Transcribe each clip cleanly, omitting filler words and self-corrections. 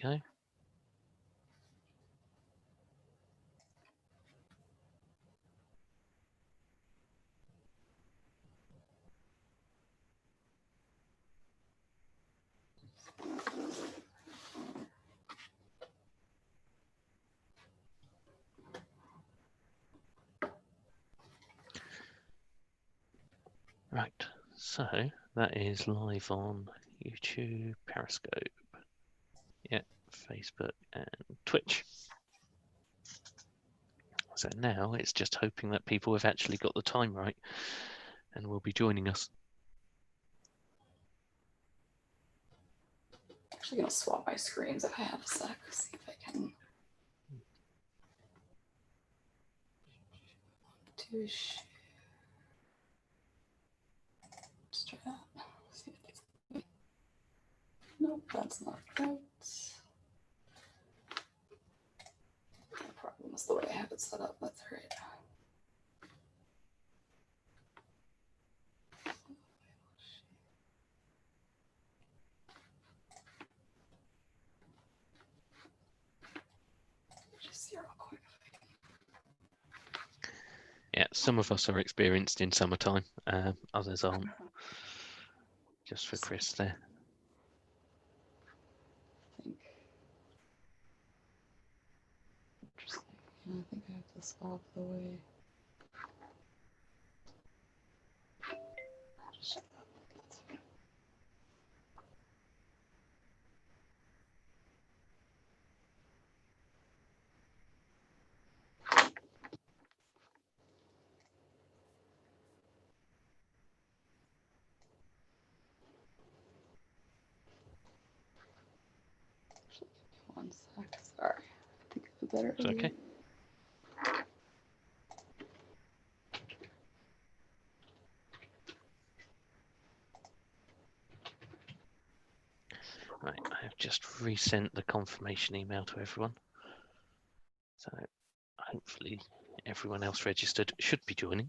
go. Right, so that is live on YouTube, Periscope, yeah, Facebook and Twitch. So now it's just hoping that people have actually got the time right and will be joining us. I'm actually going to swap my screens if I have a sec, see if I can do share. Let's try that. See if it's... Nope, that's not right. No problem. It's the way I have it set up. That's right. Just see real quick. Yeah, some of us are experienced in summertime, others aren't. Just for Chris there. Interesting. I think I have to swap the way. One sec. Sorry. I think it's better. It's okay. Right, I have just resent the confirmation email to everyone. So hopefully everyone else registered should be joining.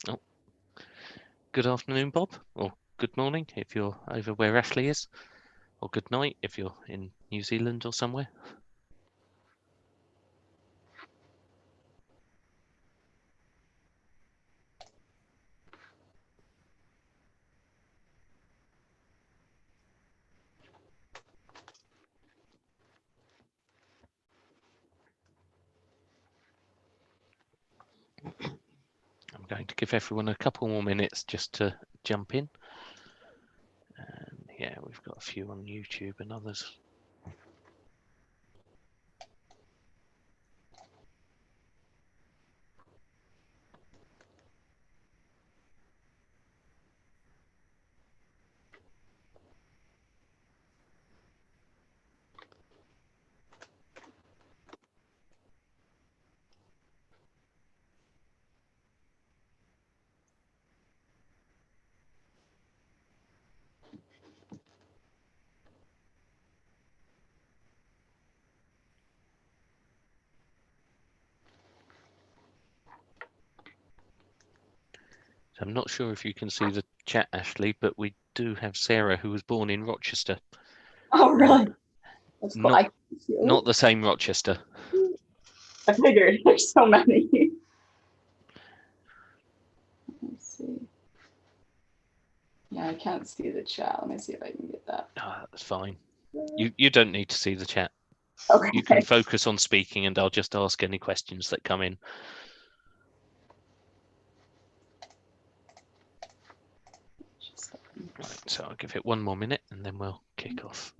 Oh, good afternoon, Bob, or good morning if you're over where Ashley is, or good night if you're in New Zealand or somewhere. I'm going to give everyone a couple more minutes just to jump in. And yeah, we've got a few on YouTube and others. I'm not sure if you can see the chat, Ashley, but we do have Sarah, who was born in Rochester. Oh, really? That's cool. Not the same Rochester. I figured there's so many. Let's see. Yeah, I can't see the chat. Let me see if I can get that. Oh, that's fine. You don't need to see the chat. Okay. You can focus on speaking and I'll just ask any questions that come in. Right, so I'll give it one more minute and then we'll kick off.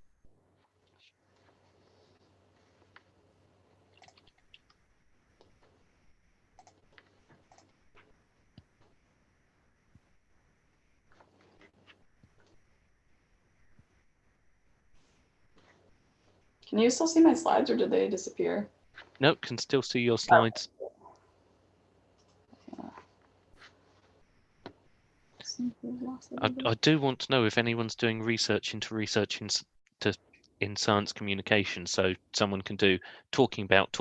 Can you still see my slides or did they disappear? No, can still see your slides. I do want to know if anyone's doing research in science communication, so someone can do talking about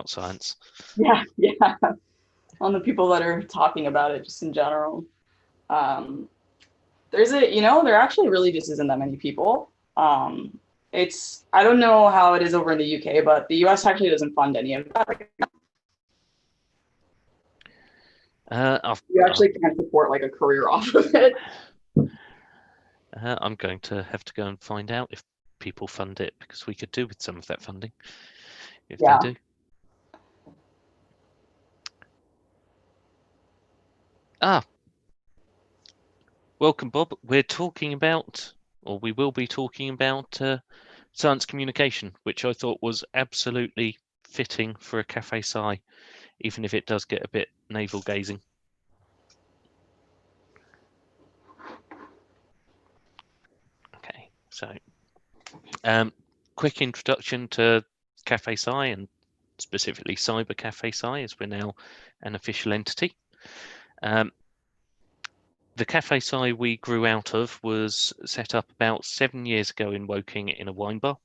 science. Yeah. on the people that are talking about it just in general. There actually really just isn't that many people. I don't know how it is over in the UK, but the US actually doesn't fund any of that. You actually can't support like a career off of it. I'm going to have to go and find out if people fund it, because we could do with some of that funding if they do. Welcome, Bob. We're talking about, or we will be talking about, science communication, which I thought was absolutely fitting for a Cafe Sci, even if it does get a bit navel gazing. Okay, so quick introduction to Cafe Sci, and specifically Cyber Cafe Sci, as we're now an official entity. The Cafe Sci we grew out of was set up about 7 years ago in Woking in a wine bar.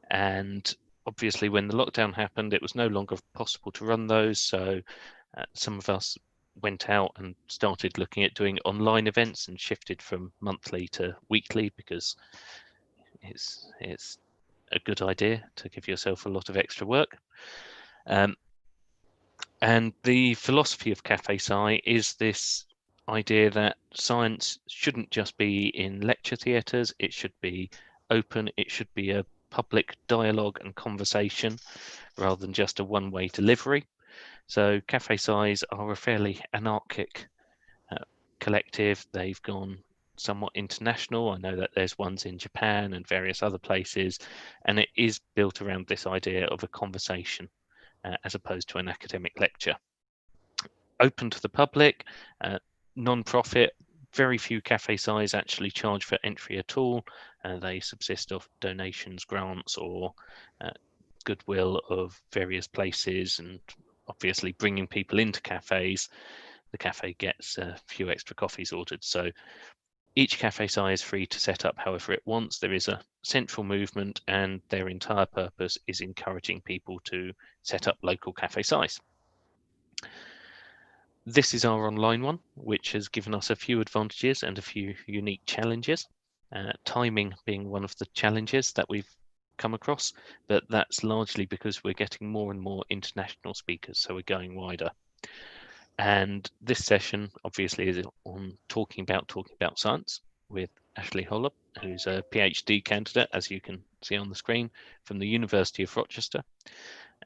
And obviously when the lockdown happened, it was no longer possible to run those. So some of us went out and started looking at doing online events and shifted from monthly to weekly, because it's a good idea to give yourself a lot of extra work. And the philosophy of Cafe Sci is this idea that science shouldn't just be in lecture theatres, it should be open, it should be a public dialogue and conversation rather than just a one-way delivery. So Cafe Sci's are a fairly anarchic collective. They've gone somewhat international. I know that there's ones in Japan and various other places, and it is built around this idea of a conversation as opposed to an academic lecture. Open to the public, non-profit. Very few Cafe Sci's actually charge for entry at all. They subsist of donations, grants, or goodwill of various places, and obviously bringing people into cafes. The cafe gets a few extra coffees ordered. So each Cafe Sci is free to set up however it wants. There is a central movement, and their entire purpose is encouraging people to set up local Cafe Sci's. This is our online one, which has given us a few advantages and a few unique challenges. Timing being one of the challenges that we've come across, but that's largely because we're getting more and more international speakers, so we're going wider. And this session obviously is on talking about science with Ashley Hollop, who's a PhD candidate, as you can see on the screen, from the University of Rochester.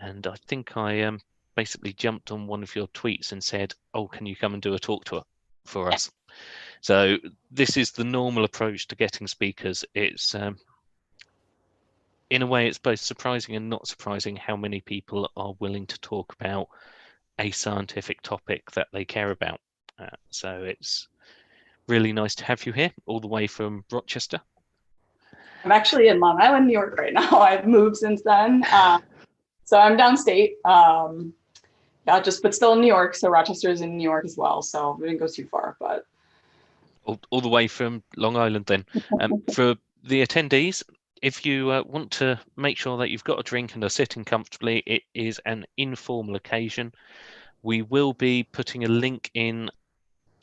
And I think I basically jumped on one of your tweets and said, oh, can you come and do a talk for us? So this is the normal approach to getting speakers. It's in a way, it's both surprising and not surprising how many people are willing to talk about a scientific topic that they care about. So it's really nice to have you here all the way from Rochester. I'm actually in Long Island, New York right now. I've moved since then. So I'm downstate, but still in New York. So Rochester is in New York as well. So we didn't go too far, but. All the way from Long Island then. For the attendees, if you want to make sure that you've got a drink and are sitting comfortably, it is an informal occasion. We will be putting a link in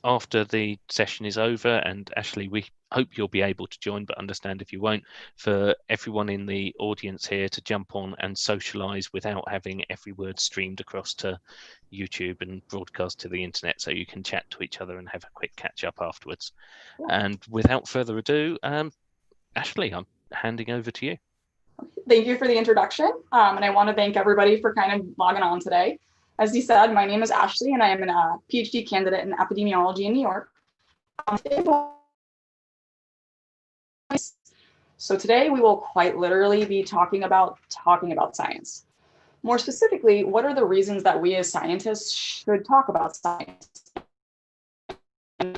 after the session is over, and Ashley, we hope you'll be able to join, but understand if you won't, for everyone in the audience here to jump on and socialize without having every word streamed across to YouTube and broadcast to the internet, so you can chat to each other and have a quick catch up afterwards. Yeah. And without further ado, Ashley, I'm handing over to you. Thank you for the introduction. And I want to thank everybody for kind of logging on today. As you said, my name is Ashley, and I am a PhD candidate in epidemiology in New York. So today we will quite literally be talking about science. More specifically, what are the reasons that we as scientists should talk about science? And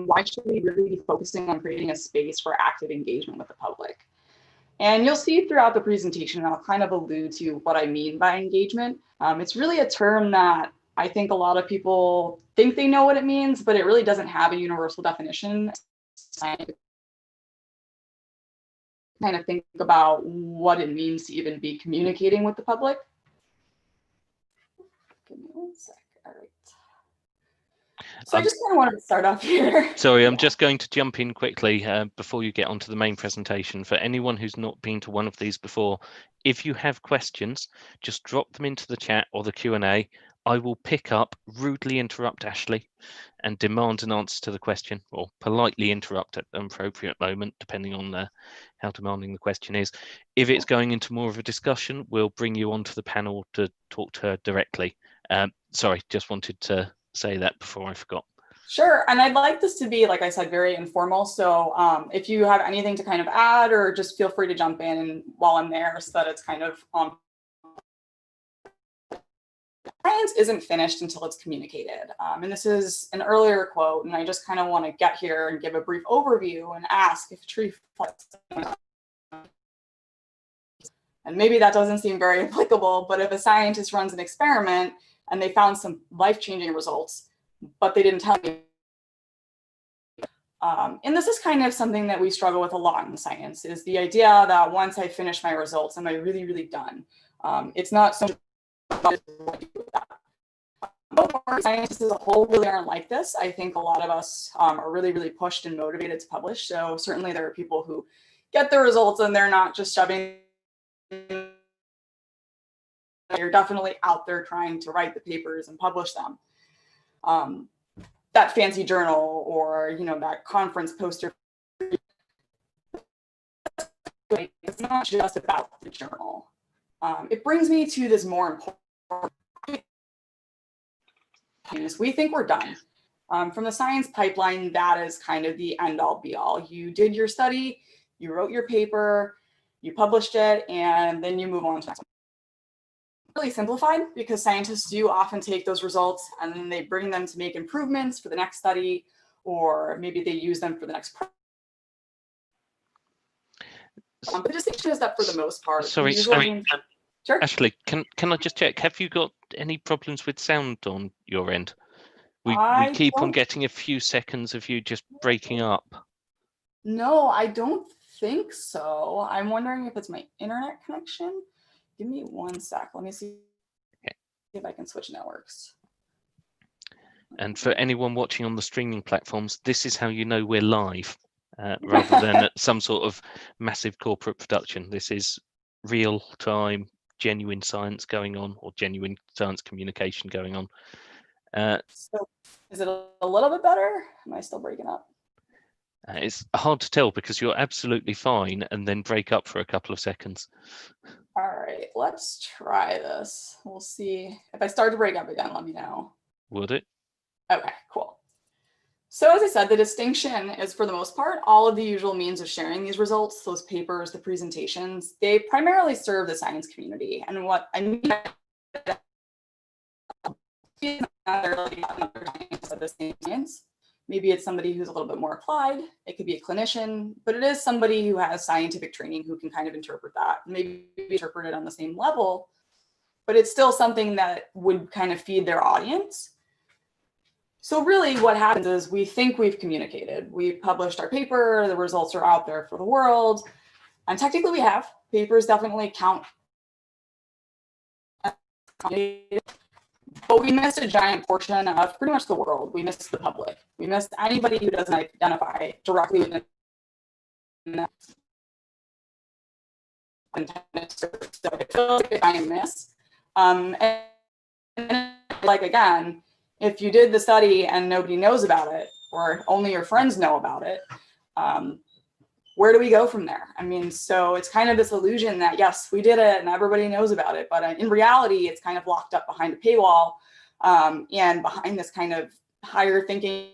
why should we really be focusing on creating a space for active engagement with the public? And you'll see throughout the presentation, I'll kind of allude to what I mean by engagement. It's really a term that I think a lot of people think they know what it means, but it really doesn't have a universal definition. Kind of think about what it means to even be communicating with the public. Give me one sec. All right. So I just kind of wanted to start off here. Sorry, I'm just going to jump in quickly before you get onto the main presentation. For anyone who's not been to one of these before, if you have questions, just drop them into the chat or the Q&A. I will pick up, rudely interrupt Ashley and demand an answer to the question, or politely interrupt at an appropriate moment, depending on how demanding the question is. If it's going into more of a discussion, we'll bring you onto the panel to talk to her directly. Sorry, just wanted to say that before I forgot. Sure, and I'd like this to be, like I said, very informal. So if you have anything to kind of add, or just feel free to jump in while I'm there, so that it's kind of science isn't finished until it's communicated. And this is an earlier quote, and I just kind of want to get here and give a brief overview and ask if tree and maybe that doesn't seem very applicable, but if a scientist runs an experiment and they found some life-changing results, but they didn't tell me. And this is kind of something that we struggle with a lot in science, is the idea that once I finish my results, am I really, really done? It's not so much what to do with that. Scientists as a whole really aren't like this. I think a lot of us are really, really pushed and motivated to publish. So certainly there are people who get the results and they're not just shoving. You're definitely out there trying to write the papers and publish them. That fancy journal, or that conference poster. It's not just about the journal. It brings me to this more important. We think we're done. From the science pipeline, that is kind of the end all be all. You did your study, you wrote your paper, you published it, and then you move on to the next one. Really simplified, because scientists do often take those results and then they bring them to make improvements for the next study, or maybe they use them for the next project. But the distinction is that for the most part, sorry, sure. Ashley, can I just check, have you got any problems with sound on your end? We keep on getting a few seconds of you just breaking up. No, I don't think so. I'm wondering if it's my internet connection. Give me one sec. Let me see if I can switch networks. And for anyone watching on the streaming platforms, this is how you know we're live, rather than some sort of massive corporate production. This is real-time, genuine science going on, or genuine science communication going on. So is it a little bit better? Am I still breaking up? It's hard to tell because you're absolutely fine and then break up for a couple of seconds. All right, let's try this. We'll see. If I start to break up again, let me know. Would it? Okay, cool. So as I said, the distinction is, for the most part, all of the usual means of sharing these results, those papers, the presentations, they primarily serve the science community. And what I mean by that is not necessarily another scientist of the same science. Maybe it's somebody who's a little bit more applied. It could be a clinician, but it is somebody who has scientific training who can kind of interpret that, maybe interpret it on the same level, but it's still something that would kind of feed their audience. So really what happens is we think we've communicated. We've published our paper, the results are out there for the world, and technically we have. Papers definitely count. But we missed a giant portion of pretty much the world. We missed the public. We missed anybody who doesn't identify directly with the so it feels like a giant miss. And like, again, if you did the study and nobody knows about it, or only your friends know about it, where do we go from there? I mean, so it's kind of this illusion that, yes, we did it and everybody knows about it, but in reality, it's kind of locked up behind a paywall and behind this kind of higher thinking.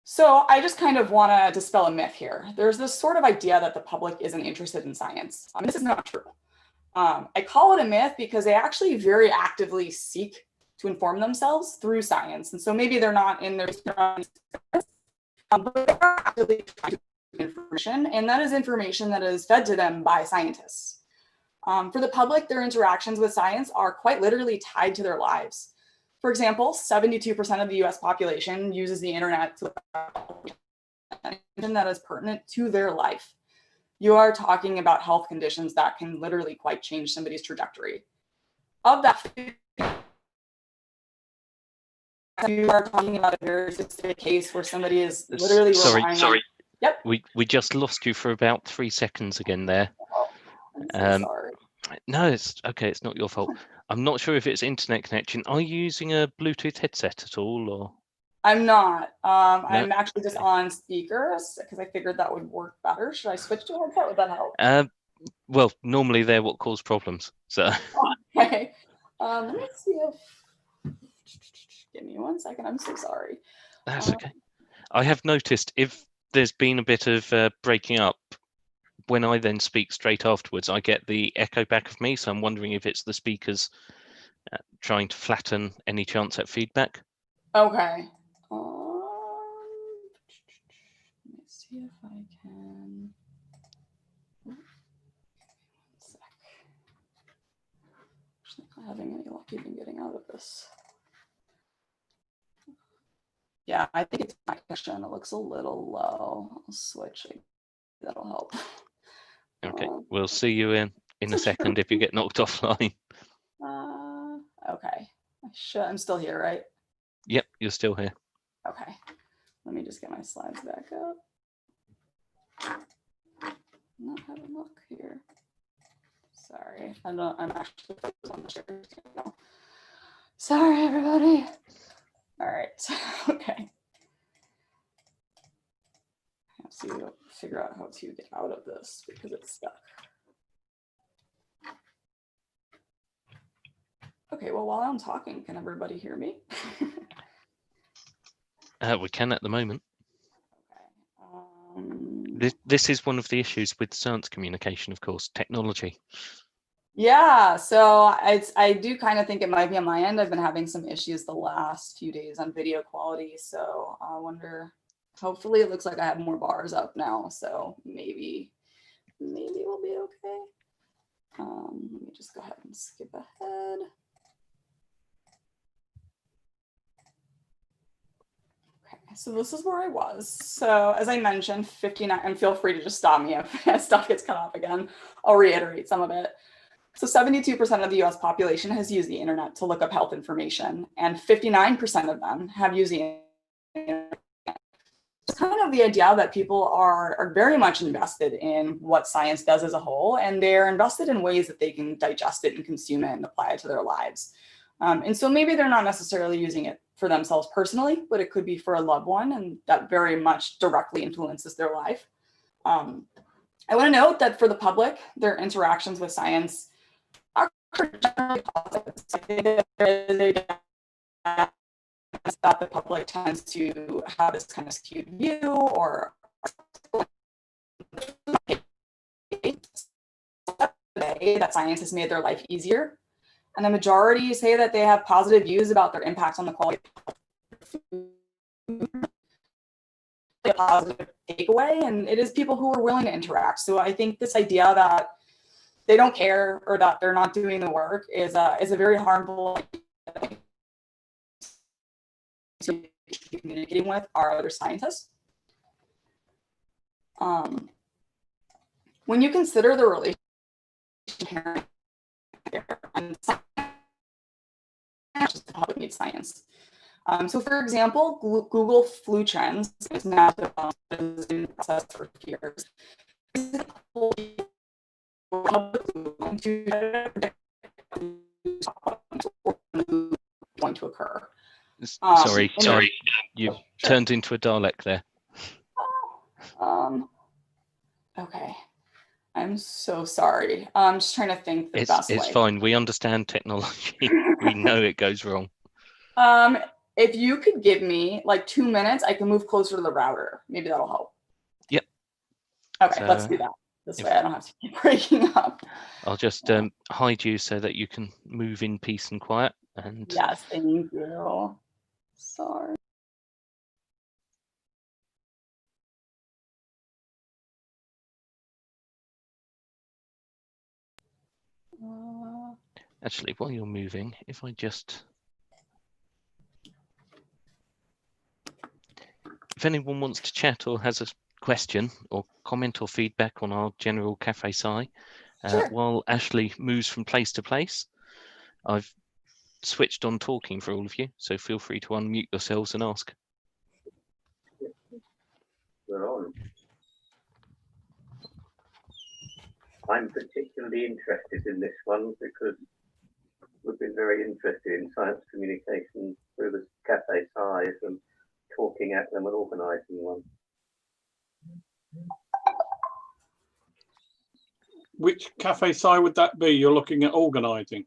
So I just kind of want to dispel a myth here. There's this sort of idea that the public isn't interested in science. This is not true. I call it a myth because they actually very actively seek to inform themselves through science. And so maybe they're not in their but they're actively trying to get information, and that is information that is fed to them by scientists. For the public, their interactions with science are quite literally tied to their lives. For example, 72% of the US population uses the internet to that is pertinent to their life. you are talking about health conditions that can literally quite change somebody's trajectory. Of that, you are talking about a very specific case where somebody is literally relying on. Yep. We just lost you for about 3 seconds again there. Oh, I'm so sorry. No, it's okay. It's not your fault. I'm not sure if it's internet connection. Are you using a Bluetooth headset at all, or? I'm not. No? I'm actually just on speakers because I figured that would work better. Should I switch to a headset? Would that help? Well, normally they're what cause problems. So. Okay. Let me see if. Give me 1 second. I'm so sorry. That's okay. I have noticed if there's been a bit of breaking up, when I then speak straight afterwards, I get the echo back of me. So I'm wondering if it's the speakers trying to flatten any chance at feedback. Okay. Let me see if I can. 1 sec. Actually, not having any luck even getting out of this. Yeah, I think it's my connection. It looks a little low. I'll switch. That'll help. Okay, we'll see you in a second if you get knocked offline. Okay. I'm still here, right? Yep, you're still here. Okay. Let me just get my slides back up. Not having luck here. Sorry. I'm actually focused on the shares now. Sorry, everybody. All right. Okay. I have to figure out how to get out of this because it's stuck. Okay, well, while I'm talking, can everybody hear me? We can at the moment. Okay. This is one of the issues with science communication, of course, technology. Yeah, so I do kind of think it might be on my end. I've been having some issues the last few days on video quality, so I wonder. Hopefully, it looks like I have more bars up now, so maybe we'll be okay. Let me just go ahead and skip ahead. Okay, so this is where I was. So as I mentioned, 59, and feel free to just stop me if stuff gets cut off again. I'll reiterate some of it. So 72% of the US population has used the internet to look up health information, and 59% of them have used the internet. It's kind of the idea that people are very much invested in what science does as a whole, and they're invested in ways that they can digest it and consume it and apply it to their lives. And so maybe they're not necessarily using it for themselves personally, but it could be for a loved one, and that very much directly influences their life. I want to note that for the public, their interactions with science are generally positive. That the public tends to have this kind of skewed view or that science has made their life easier. And the majority say that they have positive views about their impact on the quality of food. A positive takeaway, and it is people who are willing to interact. So I think this idea that they don't care or that they're not doing the work is a very harmful idea to be communicating with our other scientists. When you consider the relationship and science, the public needs science. So for example, Google Flu Trends is now developed in the process for years. Going to occur. Sorry, you turned into a Dalek there. Okay. I'm so sorry. I'm just trying to think the best way. It's fine. We understand technology. We know it goes wrong. If you could give me like 2 minutes, I can move closer to the router. Maybe that'll help. Yep. Okay, so let's do that. This way I don't have to keep breaking up. I'll just hide you so that you can move in peace and quiet. And yes, thank you. Sorry. Actually, while you're moving, if anyone wants to chat or has a question or comment or feedback on our general Cafe Sci Sure. while Ashley moves from place to place. I've switched on talking for all of you, so feel free to unmute yourselves and ask. We're on. I'm particularly interested in this one because we've been very interested in science communication through the Cafe Sci and talking at them and organising one. Which Cafe Sci would that be you're looking at organising?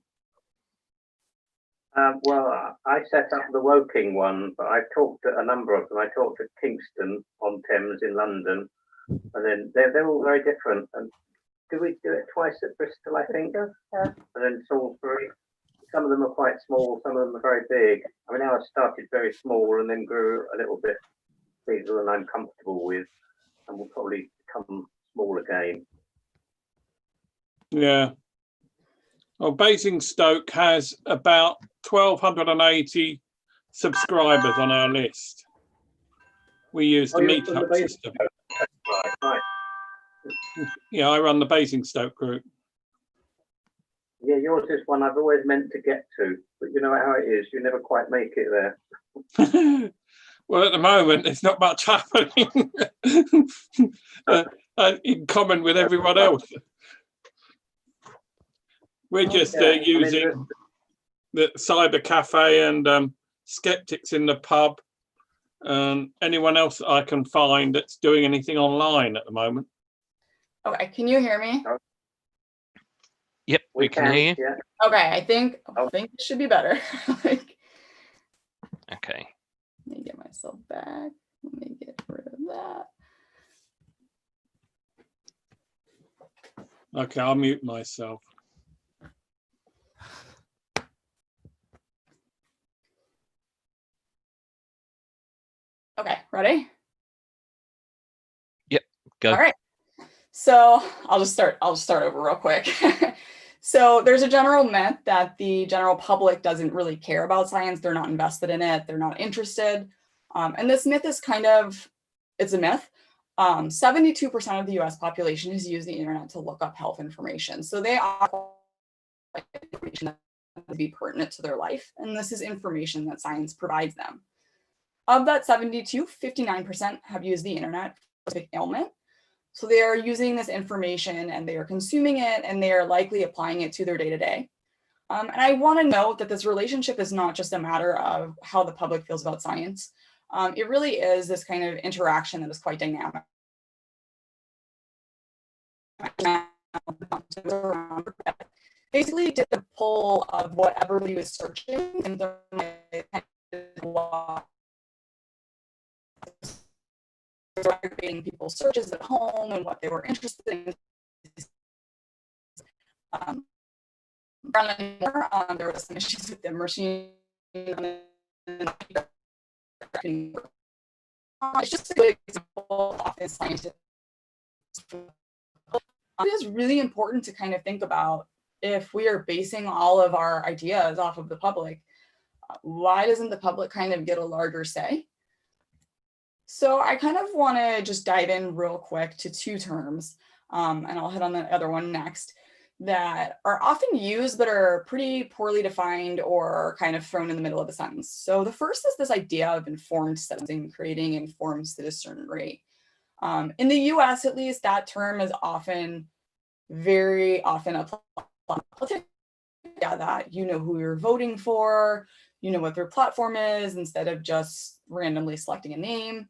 Well, I set up the Woking one, but I've talked to a number of them. I talked to Kingston on Thames in London, and then they're all very different. And do we do it twice at Bristol, I think? And then Salisbury. Some of them are quite small, some of them are very big. I mean, I started very small and then grew a little bit bigger than I'm comfortable with, and will probably become small again. Yeah. Well, Basingstoke has about 1,280 subscribers on our list. We use the you're from meetup the system. Right. Yeah, I run the Basingstoke group. Yeah, yours is one I've always meant to get to, but you know how it is, you never quite make it there. Well, at the moment, there's not much happening in common with everyone else. We're just using the Cyber Cafe and Skeptics in the Pub, and anyone else that I can find that's doing anything online at the moment. Okay, can you hear me? Yep, we can hear you. Yeah. Okay, I think it should be better. Like, Okay. let me get myself back. Let me get rid of that. Okay, I'll mute myself. Okay, ready? Yep, go. All right. So I'll just start over real quick. So there's a general myth that the general public doesn't really care about science. They're not invested in it. They're not interested. And this myth is it's a myth. 72% of the US population has used the internet to look up health information. So they are information that would be pertinent to their life. And this is information that science provides them. Of that 72, 59% have used the internet for a specific ailment. So they are using this information and they are consuming it and they are likely applying it to their day-to-day. And I want to note that this relationship is not just a matter of how the public feels about science. It really is this kind of interaction that is quite dynamic. Basically did a poll of what everybody was searching and aggregating people's searches at home and what they were interested in. There was some issues with the machine. It's just a good example of scientific. It is really important to kind of think about if we are basing all of our ideas off of the public, why doesn't the public kind of get a larger say? So I kind of want to just dive in real quick to two terms, and I'll hit on the other one next, that are often used but are pretty poorly defined or kind of thrown in the middle of a sentence. So the first is this idea of informed citizen, creating informed citizenry. In the US, at least, that term is very often applied that you know who you're voting for, you know what their platform is, instead of just randomly selecting a name.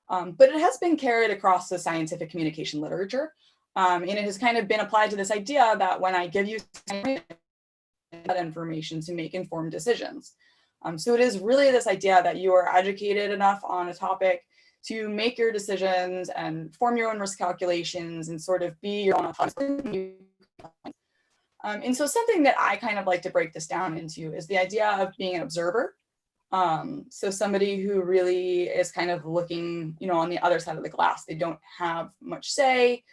But it has been carried across the scientific communication literature. And it has kind of been applied to this idea that when I give you that information to make informed decisions. So it is really this idea that you are educated enough on a topic to make your decisions and form your own risk calculations and sort of be your own autonomous. And so something that I kind of like to break this down into is the idea of being an observer. So somebody who really is kind of looking, on the other side of the glass. They don't have much say.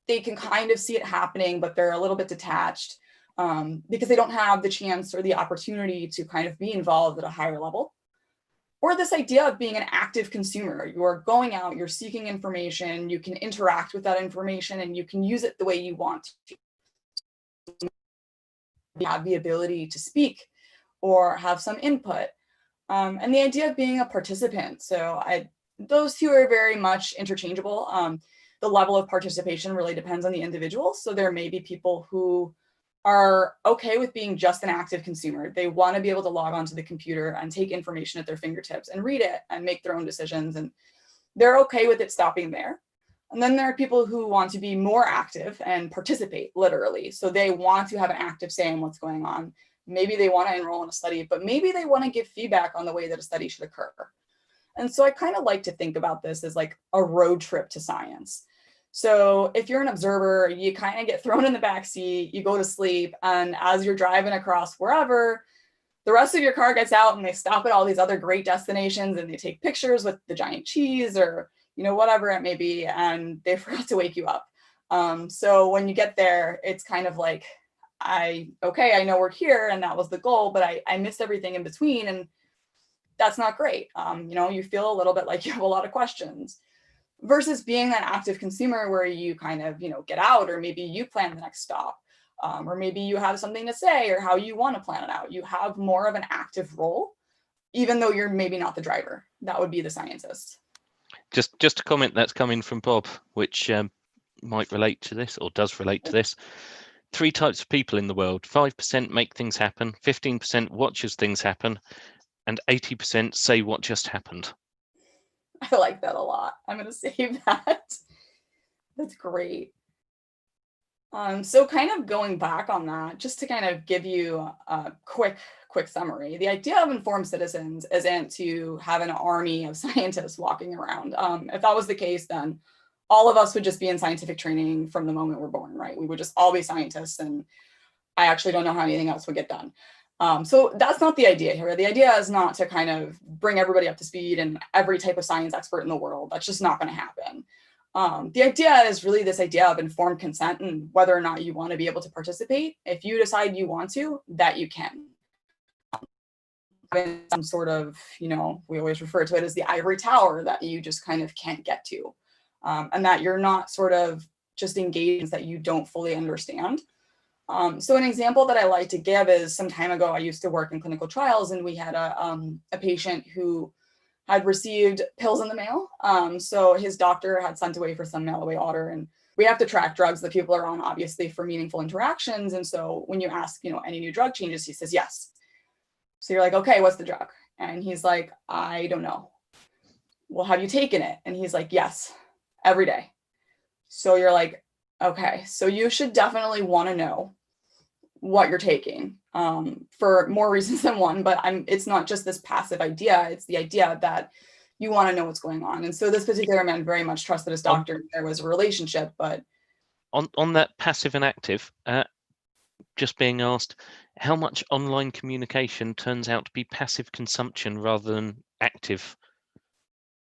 They can kind of see it happening, but they're a little bit detached because they don't have the chance or the opportunity to kind of be involved at a higher level. Or or this idea of being an active consumer. You are going out, you're seeking information, you can interact with that information, and you can use it the way you want to. You have the ability to speak or have some input. And the idea of being a participant. So those two are very much interchangeable. The level of participation really depends on the individual. So there may be people who are okay with being just an active consumer. They want to be able to log onto the computer and take information at their fingertips and read it and make their own decisions. And they're okay with it stopping there. And then there are people who want to be more active and participate literally. So they want to have an active say in what's going on. Maybe they want to enroll in a study, but maybe they want to give feedback on the way that a study should occur. And so I kind of like to think about this as like a road trip to science. So if you're an observer, you kind of get thrown in the back seat, you go to sleep, and as you're driving across wherever, the rest of your car gets out and they stop at all these other great destinations and they take pictures with the giant cheese or, you know, whatever it may be, and they forgot to wake you up. So when you get there, it's kind of like, I know we're here and that was the goal, but I missed everything in between, and that's not great. You know, you feel a little bit like you have a lot of questions. Versus being that active consumer where you kind of, you know, get out, or maybe you plan the next stop, or maybe you have something to say or how you want to plan it out. You have more of an active role, even though you're maybe not the driver. That would be the scientist. Just a comment that's coming from Bob, which might relate to this or does relate to this. 3 types of people in the world: 5% make things happen, 15% watch as things happen, and 80% say what just happened. I like that a lot. I'm going to save that. That's great. So kind of going back on that, just to kind of give you a quick summary, the idea of informed citizens isn't to have an army of scientists walking around. If that was the case, then all of us would just be in scientific training from the moment we're born, right? We would just all be scientists, and I actually don't know how anything else would get done. So that's not the idea here. The idea is not to kind of bring everybody up to speed and every type of science expert in the world. That's just not going to happen. The idea is really this idea of informed consent and whether or not you want to be able to participate. If you decide you want to, that you can. Some sort of, you know, we always refer to it as the ivory tower that you just kind of can't get to. And that you're not sort of just engaged that you don't fully understand. So an example that I like to give is, some time ago, I used to work in clinical trials, and we had a patient who had received pills in the mail. So his doctor had sent away for some mail away order, and we have to track drugs that people are on, obviously, for meaningful interactions. And so when you ask, you know, any new drug changes, he says, yes. So you're like, okay, what's the drug? And he's like, I don't know. Well, have you taken it? And he's like, yes, every day. So you're like, okay, so you should definitely want to know what you're taking, for more reasons than one, but it's not just this passive idea. It's the idea that you want to know what's going on. And so this particular man very much trusted his doctor. There was a relationship, but on that passive and active, just being asked, how much online communication turns out to be passive consumption rather than active?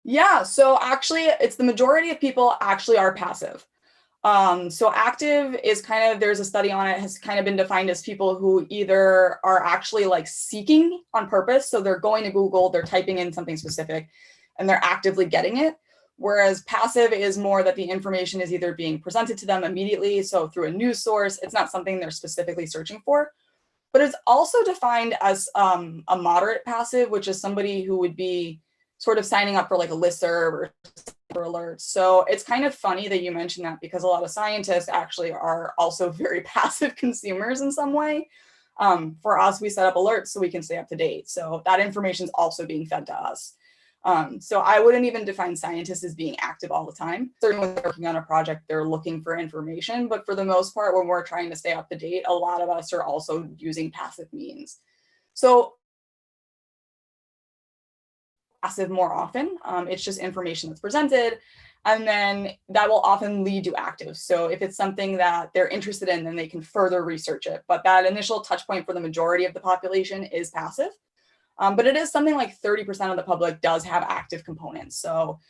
Yeah, so actually it's the majority of people actually are passive. So active is kind of, there's a study on it, has kind of been defined as people who either are actually like seeking on purpose. So they're going to Google, they're typing in something specific, and they're actively getting it. Whereas passive is more that the information is either being presented to them immediately. So through a news source, it's not something they're specifically searching for. But it's also defined as a moderate passive, which is somebody who would be sort of signing up for like a listserv or alerts. So it's kind of funny that you mentioned that, because a lot of scientists actually are also very passive consumers in some way. For us, we set up alerts so we can stay up to date. So that information is also being fed to us. So I wouldn't even define scientists as being active all the time. Certainly when they're working on a project, they're looking for information, but for the most part, when we're trying to stay up to date, a lot of us are also using passive means. So passive more often, it's just information that's presented, and then that will often lead to active. So if it's something that they're interested in, then they can further research it. But that initial touch point for the majority of the population is passive. But it is something like 30% of the public does have active components. So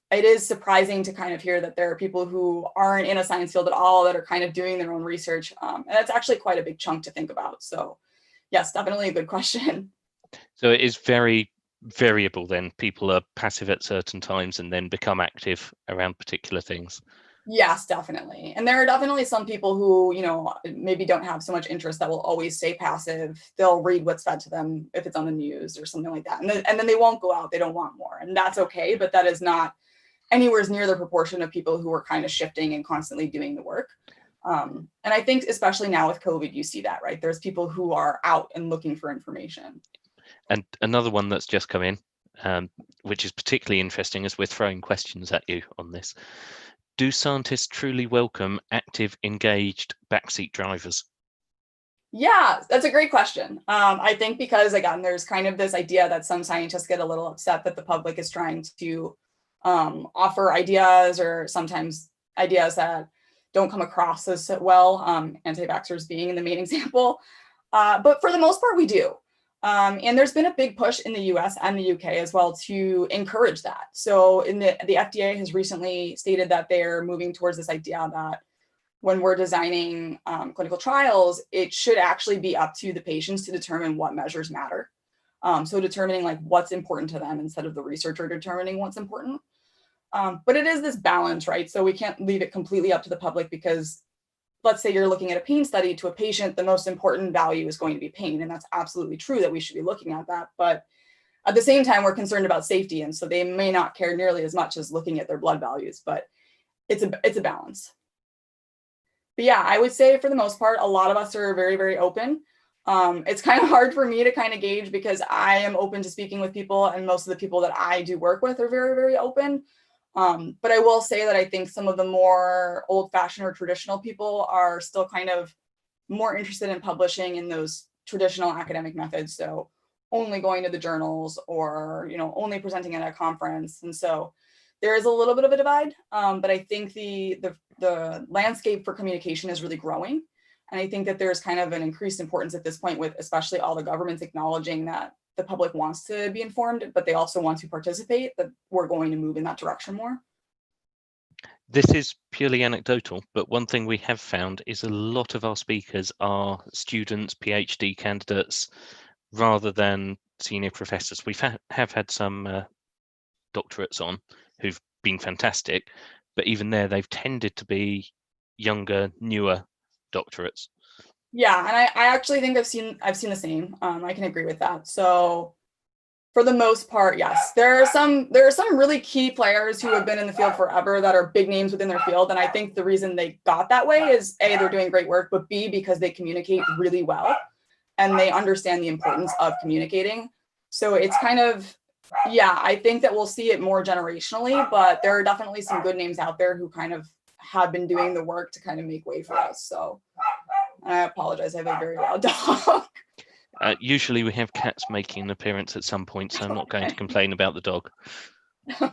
it is surprising to kind of hear that there are people who aren't in a science field at all that are kind of doing their own research. And that's actually quite a big chunk to think about. So yes, definitely a good question. So it is very variable then? People are passive at certain times and then become active around particular things. Yes, definitely. And there are definitely some people who, maybe don't have so much interest that will always stay passive. They'll read what's fed to them if it's on the news or something like that. And then they won't go out. They don't want more. And that's okay. But that is not anywhere near the proportion of people who are kind of shifting and constantly doing the work. And I think especially now with COVID, you see that, right? There's people who are out and looking for information. And another one that's just come in, which is particularly interesting as we're throwing questions at you on this. Do scientists truly welcome active, engaged backseat drivers? Yeah, that's a great question. I think because, again, there's kind of this idea that some scientists get a little upset that the public is trying to offer ideas, or sometimes ideas that don't come across as well, anti-vaxxers being the main example. But for the most part, we do. And there's been a big push in the US and the UK as well to encourage that. So the FDA has recently stated that they're moving towards this idea that when we're designing clinical trials, it should actually be up to the patients to determine what measures matter. So determining like what's important to them instead of the researcher determining what's important. But it is this balance, right? So we can't leave it completely up to the public, because let's say you're looking at a pain study to a patient, the most important value is going to be pain. And that's absolutely true that we should be looking at that. But at the same time, we're concerned about safety. And so they may not care nearly as much as looking at their blood values, but it's a balance. But yeah, I would say for the most part, a lot of us are very, very open. It's kind of hard for me to kind of gauge, because I am open to speaking with people, and most of the people that I do work with are very, very open. But I will say that I think some of the more old-fashioned or traditional people are still kind of more interested in publishing in those traditional academic methods. So only going to the journals, or only presenting at a conference. And so there is a little bit of a divide. But I think the landscape for communication is really growing. And I think that there's kind of an increased importance at this point, with especially all the governments acknowledging that the public wants to be informed, but they also want to participate, that we're going to move in that direction more. This is purely anecdotal, but one thing we have found is a lot of our speakers are students, PhD candidates, rather than senior professors. We have had some doctorates on who've been fantastic, but even there, they've tended to be younger, newer doctorates. Yeah, and I actually think I've seen the same. I can agree with that. So for the most part, yes, there are some really key players who have been in the field forever that are big names within their field. And I think the reason they got that way is A, they're doing great work, but B, because they communicate really well and they understand the importance of communicating. So it's kind of, yeah, I think that we'll see it more generationally, but there are definitely some good names out there who kind of have been doing the work to kind of make way for us. So I apologize, I have a very loud dog. Usually we have cats making an appearance at some point, so I'm not going to complain about the dog. Okay.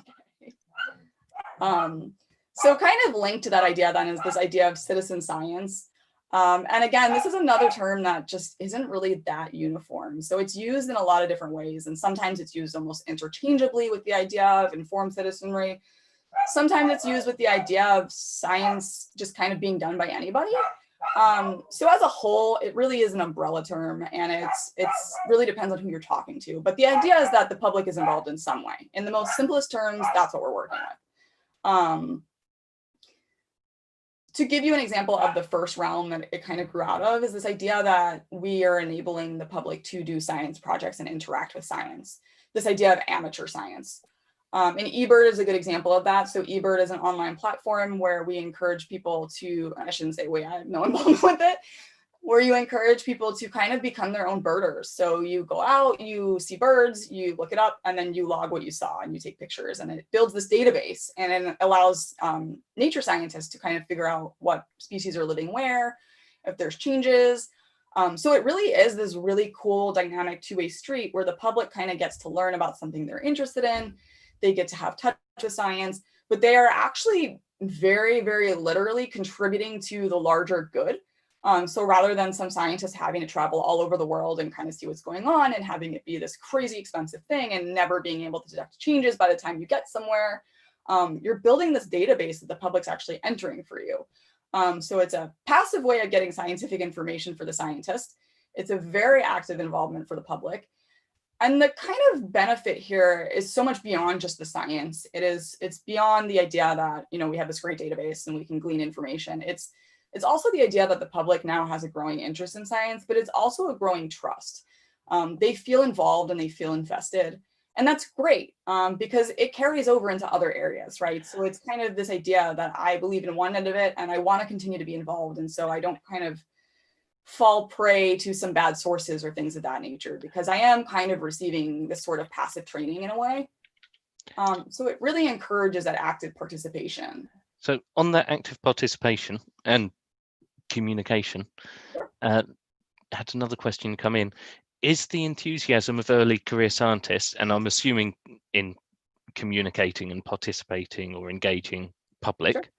So kind of linked to that idea then is this idea of citizen science. And again, this is another term that just isn't really that uniform. So it's used in a lot of different ways. And sometimes it's used almost interchangeably with the idea of informed citizenry. Sometimes it's used with the idea of science just kind of being done by anybody. So as a whole, it really is an umbrella term, and it's really depends on who you're talking to. But the idea is that the public is involved in some way. In the most simplest terms, that's what we're working with. To give you an example of the first realm that it kind of grew out of is this idea that we are enabling the public to do science projects and interact with science. This idea of amateur science. And eBird is a good example of that. So eBird is an online platform where we encourage people to, I shouldn't say we, I have no involvement with it, where you encourage people to kind of become their own birders. So you go out, you see birds, you look it up, and then you log what you saw and you take pictures, and it builds this database, and it allows nature scientists to kind of figure out what species are living where, if there's changes. So it really is this really cool dynamic two-way street where the public kind of gets to learn about something they're interested in. They get to have touch with science, but they are actually very, very literally contributing to the larger good. So rather than some scientists having to travel all over the world and kind of see what's going on and having it be this crazy expensive thing and never being able to detect changes by the time you get somewhere, you're building this database that the public's actually entering for you. So it's a passive way of getting scientific information for the scientist. It's a very active involvement for the public. And the kind of benefit here is so much beyond just the science. It's beyond the idea that, you know, we have this great database and we can glean information. It's also the idea that the public now has a growing interest in science, but it's also a growing trust. They feel involved and they feel invested. And that's great because it carries over into other areas, right? So it's kind of this idea that I believe in one end of it and I want to continue to be involved. And so I don't kind of fall prey to some bad sources or things of that nature, because I am kind of receiving this sort of passive training in a way. So it really encourages that active participation. So on that active participation and communication, had another question come in. Is the enthusiasm of early career scientists, and I'm assuming in communicating and participating or engaging public,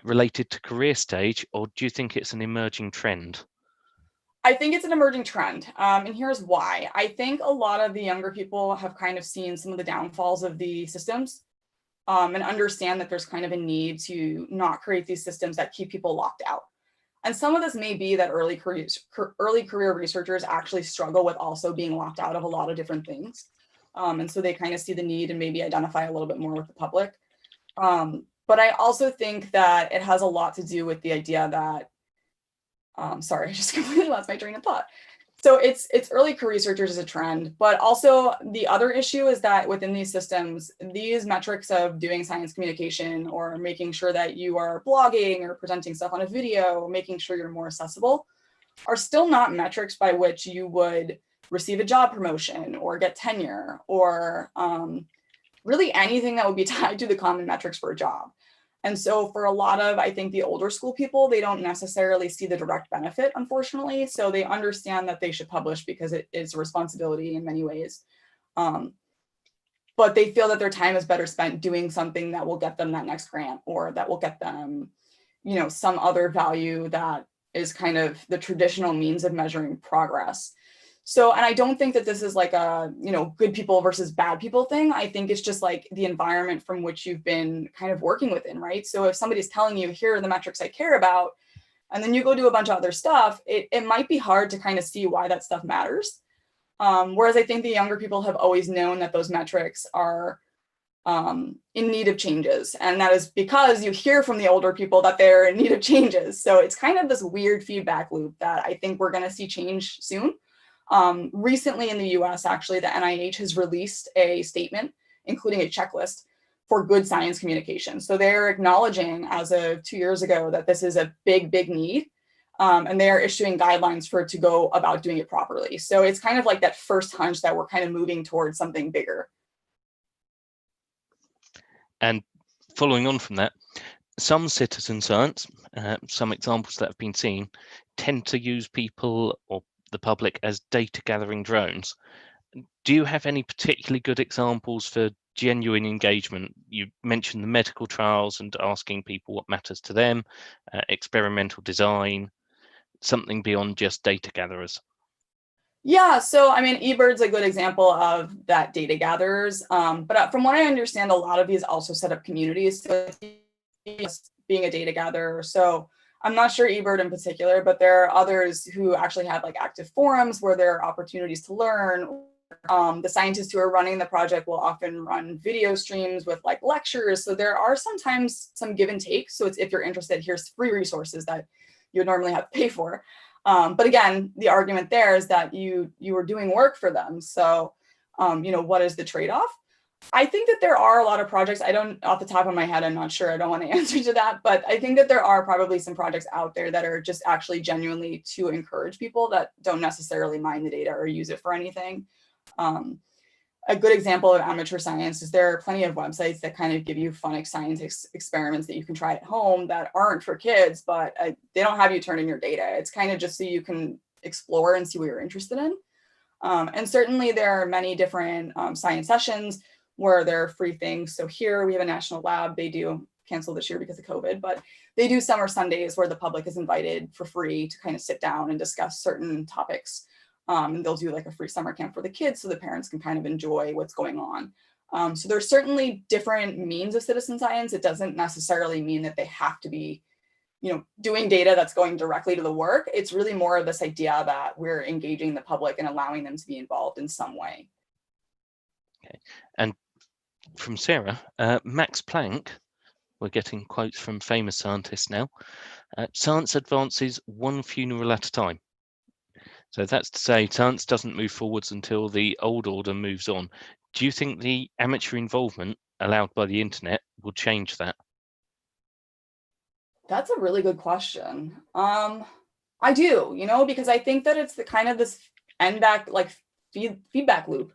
related to career stage, or do you think it's an emerging trend? I think it's an emerging trend. And here's why. I think a lot of the younger people have kind of seen some of the downfalls of the systems and understand that there's kind of a need to not create these systems that keep people locked out. And some of this may be that early career researchers actually struggle with also being locked out of a lot of different things. And so they kind of see the need and maybe identify a little bit more with the public. But I also think that it has a lot to do with the idea that sorry, I just completely lost my train of thought. So it's early career researchers as a trend, but also the other issue is that within these systems, these metrics of doing science communication or making sure that you are blogging or presenting stuff on a video, or making sure you're more accessible, are still not metrics by which you would receive a job promotion or get tenure or really anything that would be tied to the common metrics for a job. And so for a lot of, I think, the older school people, they don't necessarily see the direct benefit, unfortunately. So they understand that they should publish because it is a responsibility in many ways. But they feel that their time is better spent doing something that will get them that next grant, or that will get them, you know, some other value that is kind of the traditional means of measuring progress. So, and I don't think that this is like a, you know, good people versus bad people thing. I think it's just like the environment from which you've been kind of working within, right? So if somebody's telling you, here are the metrics I care about, and then you go do a bunch of other stuff, it might be hard to kind of see why that stuff matters. Whereas I think the younger people have always known that those metrics are in need of changes. And that is because you hear from the older people that they're in need of changes. So it's kind of this weird feedback loop that I think we're going to see change soon. Recently in the US, actually, the NIH has released a statement, including a checklist for good science communication. So they're acknowledging as of 2 years ago that this is a big, big need. And they're issuing guidelines for it to go about doing it properly. So it's kind of like that first hunch that we're kind of moving towards something bigger. And following on from that, some citizen science, some examples that have been seen, tend to use people or the public as data gathering drones. Do you have any particularly good examples for genuine engagement? You mentioned the medical trials and asking people what matters to them, experimental design, something beyond just data gatherers. Yeah, so I mean, eBird's a good example of that, data gatherers. But from what I understand, a lot of these also set up communities. So being a data gatherer. So I'm not sure eBird in particular, but there are others who actually have like active forums where there are opportunities to learn. The scientists who are running the project will often run video streams with like lectures. So there are sometimes some give and take. So it's, if you're interested, here's free resources that you would normally have to pay for. But again, the argument there is that you are doing work for them. So, you know, what is the trade-off? I think that there are a lot of projects. I don't, off the top of my head, I'm not sure. I don't want to answer to that, but I think that there are probably some projects out there that are just actually genuinely to encourage people that don't necessarily mine the data or use it for anything. A good example of amateur science is there are plenty of websites that kind of give you fun science experiments that you can try at home that aren't for kids, but they don't have you turn in your data. It's kind of just so you can explore and see what you're interested in. And certainly there are many different science sessions where there are free things. So here we have a national lab. They do cancel this year because of COVID, but they do summer Sundays where the public is invited for free to kind of sit down and discuss certain topics. And they'll do like a free summer camp for the kids so the parents can kind of enjoy what's going on. So there's certainly different means of citizen science. It doesn't necessarily mean that they have to be, you know, doing data that's going directly to the work. It's really more of this idea that we're engaging the public and allowing them to be involved in some way. And from Sarah, Max Planck, we're getting quotes from famous scientists now. Science advances one funeral at a time. So that's to say, science doesn't move forwards until the old order moves on. Do you think the amateur involvement allowed by the internet will change that? That's a really good question. I do, because I think that it's the kind of this feedback loop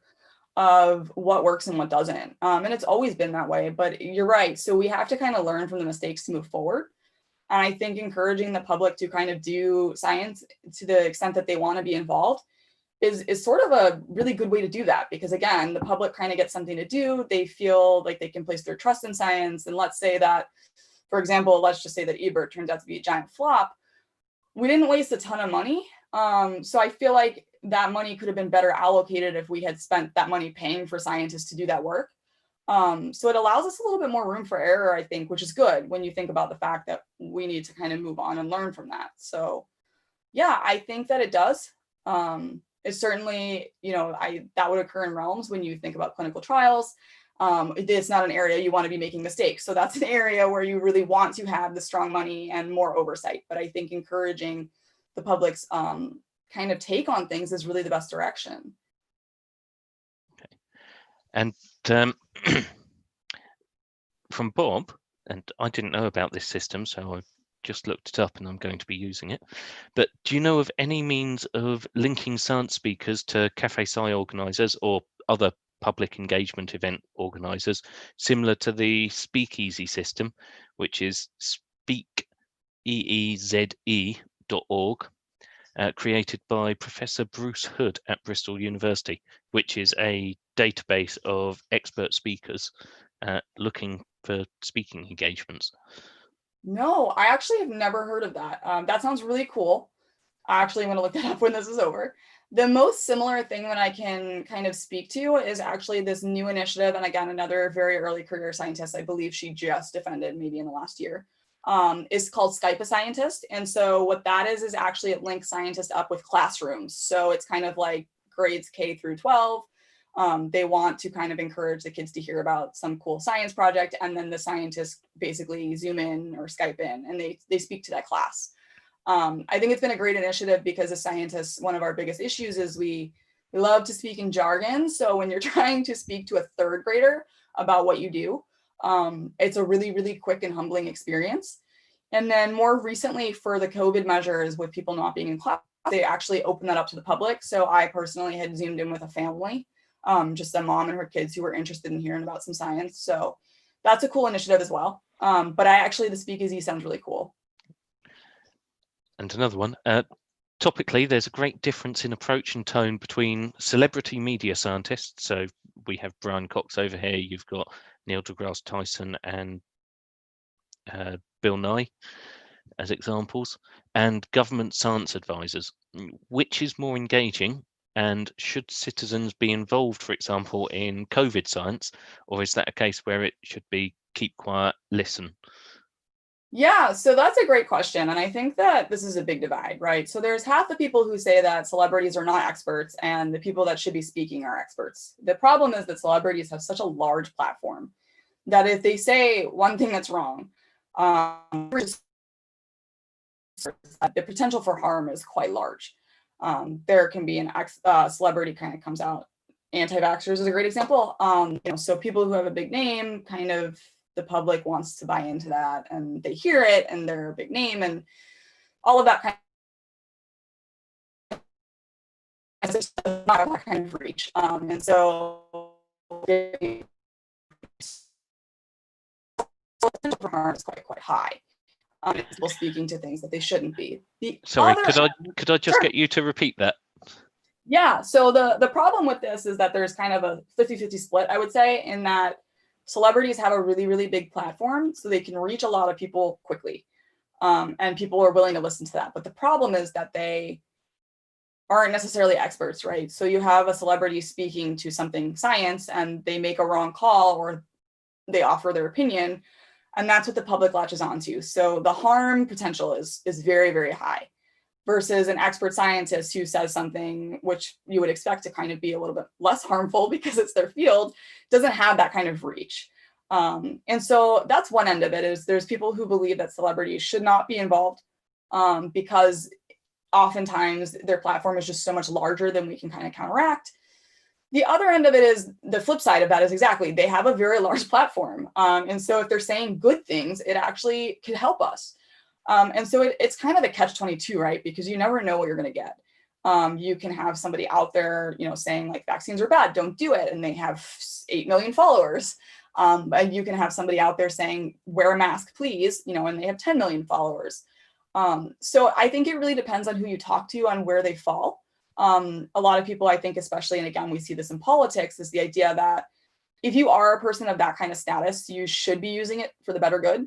of what works and what doesn't. And it's always been that way, but you're right. So we have to kind of learn from the mistakes to move forward. And I think encouraging the public to kind of do science to the extent that they want to be involved is sort of a really good way to do that. Because again, the public kind of gets something to do. They feel like they can place their trust in science. And let's say that, for example, let's just say that eBird turns out to be a giant flop. We didn't waste a ton of money. So I feel like that money could have been better allocated if we had spent that money paying for scientists to do that work. So it allows us a little bit more room for error, I think, which is good when you think about the fact that we need to kind of move on and learn from that. So yeah, I think that it does. It's certainly, that would occur in realms when you think about clinical trials. It's not an area you want to be making mistakes. So that's an area where you really want to have the strong money and more oversight. But I think encouraging the public's kind of take on things is really the best direction. Okay. And from Bob, and I didn't know about this system, so I've just looked it up and I'm going to be using it. But do you know of any means of linking science speakers to Cafe Sci organisers or other public engagement event organisers, similar to the Speakeasy system, which is speakeeze.org, created by Professor Bruce Hood at Bristol University, which is a database of expert speakers looking for speaking engagements? No, I actually have never heard of that. That sounds really cool. I actually want to look that up when this is over. The most similar thing that I can kind of speak to is actually this new initiative. And again, another very early career scientist, I believe she just defended maybe in the last year, is called Skype a Scientist. And so what that is actually it links scientists up with classrooms. So it's kind of like grades K through 12. They want to kind of encourage the kids to hear about some cool science project. And then the scientists basically Zoom in or Skype in and they speak to that class. I think it's been a great initiative because as scientists, one of our biggest issues is we love to speak in jargon. So when you're trying to speak to a third grader about what you do, it's a really, really quick and humbling experience. And then more recently for the COVID measures with people not being in class, they actually opened that up to the public. So I personally had Zoomed in with a family, just a mom and her kids who were interested in hearing about some science. So that's a cool initiative as well. But the Speakeasy sounds really cool. And another one, topically, there's a great difference in approach and tone between celebrity media scientists. So we have Brian Cox over here, you've got Neil deGrasse Tyson and Bill Nye as examples, and government science advisors. Which is more engaging, and should citizens be involved, for example, in COVID science, or is that a case where it should be keep quiet, listen? Yeah, so that's a great question. And I think that this is a big divide, right? So there's half the people who say that celebrities are not experts and the people that should be speaking are experts. The problem is that celebrities have such a large platform that if they say one thing that's wrong, the potential for harm is quite large. There can be a celebrity kind of comes out. Anti-vaxxers is a great example. So people who have a big name kind of the public wants to buy into that and they hear it and they're a big name and all of that kind of reach. And so the potential for harm is quite high. People speaking to things that they shouldn't be. Sorry, could I just get you to repeat that? Yeah, so the problem with this is that there's kind of a 50-50 split, I would say, in that celebrities have a really, really big platform, so they can reach a lot of people quickly. And people are willing to listen to that. But the problem is that they aren't necessarily experts, right? So you have a celebrity speaking to something science and they make a wrong call or they offer their opinion. And that's what the public latches onto. So the harm potential is very, very high. versus an expert scientist who says something which you would expect to kind of be a little bit less harmful because it's their field, doesn't have that kind of reach. And so that's one end of it, is there's people who believe that celebrities should not be involved because oftentimes their platform is just so much larger than we can kind of counteract. The other end of it is, the flip side of that is exactly, they have a very large platform. And so if they're saying good things, it actually could help us. And so it's kind of a catch-22, right? Because you never know what you're going to get. You can have somebody out there, saying like vaccines are bad, don't do it, and they have 8 million followers. And you can have somebody out there saying wear a mask, please, and they have 10 million followers. So I think it really depends on who you talk to, on where they fall. A lot of people, I think, especially, and again, we see this in politics, is the idea that if you are a person of that kind of status, you should be using it for the better good.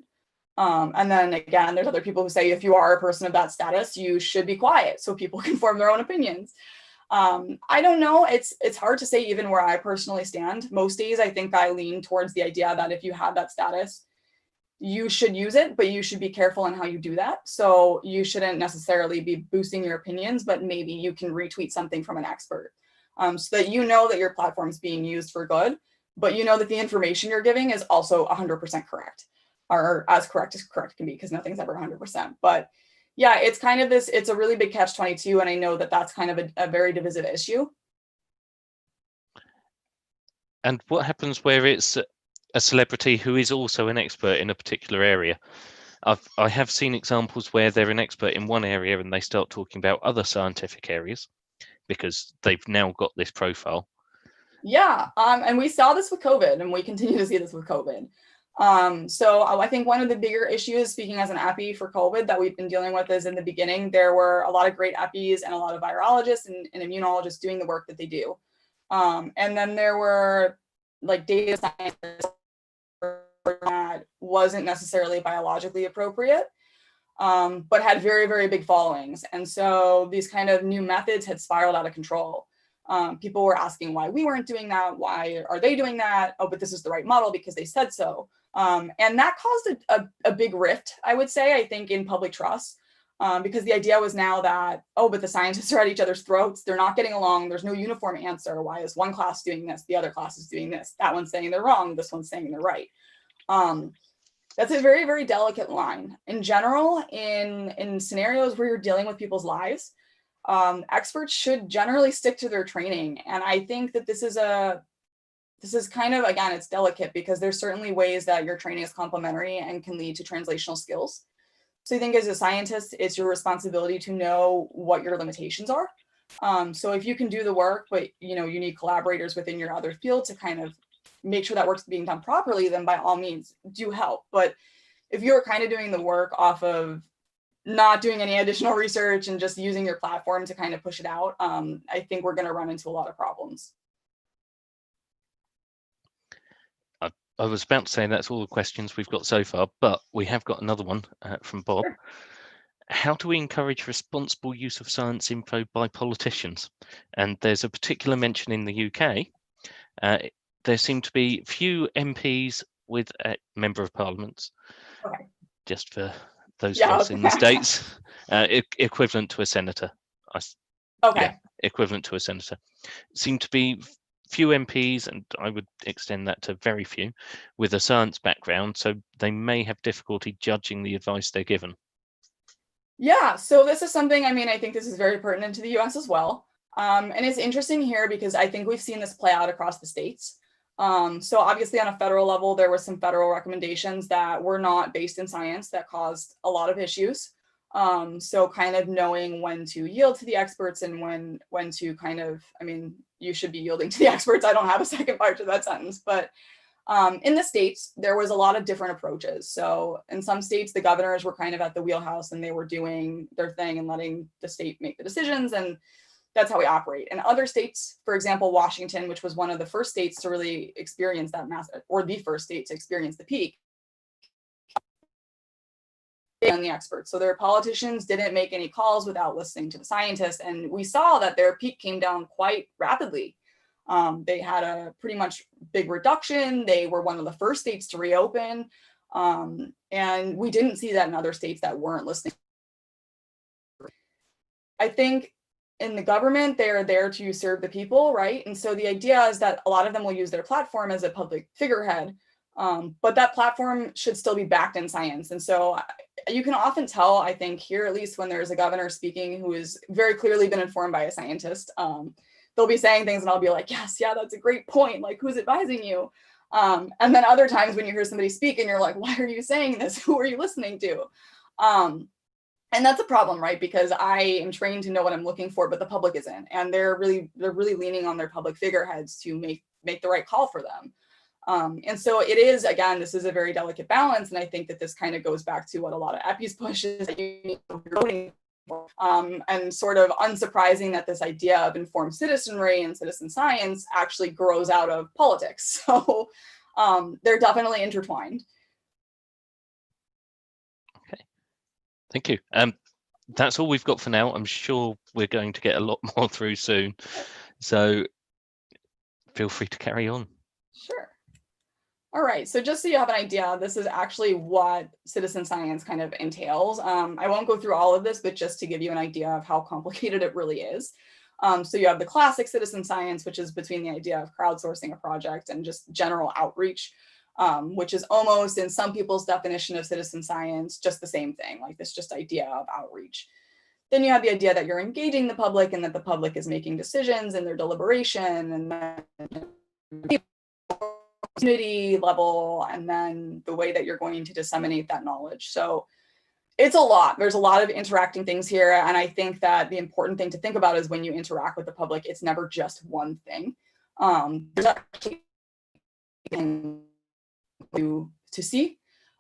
And then again, there's other people who say if you are a person of that status, you should be quiet so people can form their own opinions. I don't know. It's hard to say even where I personally stand. Most days, I think I lean towards the idea that if you have that status, you should use it, but you should be careful in how you do that. So you shouldn't necessarily be boosting your opinions, but maybe you can retweet something from an expert, so that that your platform is being used for good, but that the information you're giving is also 100% correct, or as correct can be, because nothing's ever 100%. But yeah, it's kind of it's a really big catch-22, and I know that that's kind of a very divisive issue. And what happens where it's a celebrity who is also an expert in a particular area? I have seen examples where they're an expert in one area and they start talking about other scientific areas because they've now got this profile. Yeah, and we saw this with COVID, and we continue to see this with COVID. So I think one of the bigger issues, speaking as an epi for COVID, that we've been dealing with is, in the beginning, there were a lot of great epis and a lot of virologists and immunologists doing the work that they do. And then there were like data scientists that wasn't necessarily biologically appropriate, but had very, very big followings. And so these kind of new methods had spiraled out of control. People were asking why we weren't doing that. Why are they doing that? Oh, but this is the right model because they said so. And that caused a big rift, I would say, I think, in public trust, because the idea was now that, oh, but the scientists are at each other's throats. They're not getting along. There's no uniform answer. Why is one class doing this? The other class is doing this. That one's saying they're wrong. This one's saying they're right. That's a very, very delicate line. In general, in scenarios where you're dealing with people's lives, experts should generally stick to their training. And I think that this is kind of, again, it's delicate because there's certainly ways that your training is complementary and can lead to translational skills. So I think as a scientist, it's your responsibility to know what your limitations are. So if you can do the work, but you need collaborators within your other field to kind of make sure that work's being done properly, then by all means do help. But if you're kind of doing the work off of not doing any additional research and just using your platform to kind of push it out, I think we're going to run into a lot of problems. I was about to say that's all the questions we've got so far, but we have got another one from Bob. Sure. How do we encourage responsible use of science info by politicians? And there's a particular mention in the UK. There seem to be few MPs with a member of parliaments, okay, just for those of us in the States, equivalent to a senator. Okay. Yeah, equivalent to a senator. Seem to be few MPs, and I would extend that to very few, with a science background, so they may have difficulty judging the advice they're given. Yeah, so this is something, I think this is very pertinent to the US as well. And it's interesting here because I think we've seen this play out across the states. So obviously on a federal level, there were some federal recommendations that were not based in science that caused a lot of issues. So kind of knowing when to yield to the experts and when to kind of, you should be yielding to the experts. I don't have a second part to that sentence, but in the states, there was a lot of different approaches. So in some states, the governors were kind of at the wheelhouse and they were doing their thing and letting the state make the decisions. And that's how we operate. In other states, for example, Washington, which was one of the first states to really experience that or the first state to experience the peak, and the experts. So their politicians didn't make any calls without listening to the scientists. And we saw that their peak came down quite rapidly. They had a pretty much big reduction. They were one of the first states to reopen. And we didn't see that in other states that weren't listening. I think in the government, they are there to serve the people, right? And so the idea is that a lot of them will use their platform as a public figurehead, but that platform should still be backed in science. And so you can often tell, I think here, at least when there's a governor speaking who has very clearly been informed by a scientist, they'll be saying things and I'll be like, yes, yeah, that's a great point. Like, who's advising you? And then other times when you hear somebody speak and you're like, why are you saying this? Who are you listening to? And that's a problem, right? Because I am trained to know what I'm looking for, but the public isn't. And they're really leaning on their public figureheads to make the right call for them. And so it is, again, this is a very delicate balance. And I think that this kind of goes back to what a lot of EPI's pushes that you need to be voting for. And sort of unsurprising that this idea of informed citizenry and citizen science actually grows out of politics. So they're definitely intertwined. Okay, thank you. That's all we've got for now. I'm sure we're going to get a lot more through soon. So feel free to carry on. Sure. All right, so just so you have an idea, this is actually what citizen science kind of entails. I won't go through all of this, but just to give you an idea of how complicated it really is. So you have the classic citizen science, which is between the idea of crowdsourcing a project and just general outreach, which is almost, in some people's definition of citizen science, just the same thing, like this just idea of outreach. Then you have the idea that you're engaging the public and that the public is making decisions in their deliberation, and then community level, and then the way that you're going to disseminate that knowledge. So it's a lot. There's a lot of interacting things here. And I think that the important thing to think about is when you interact with the public, it's never just one thing. There's actually to see.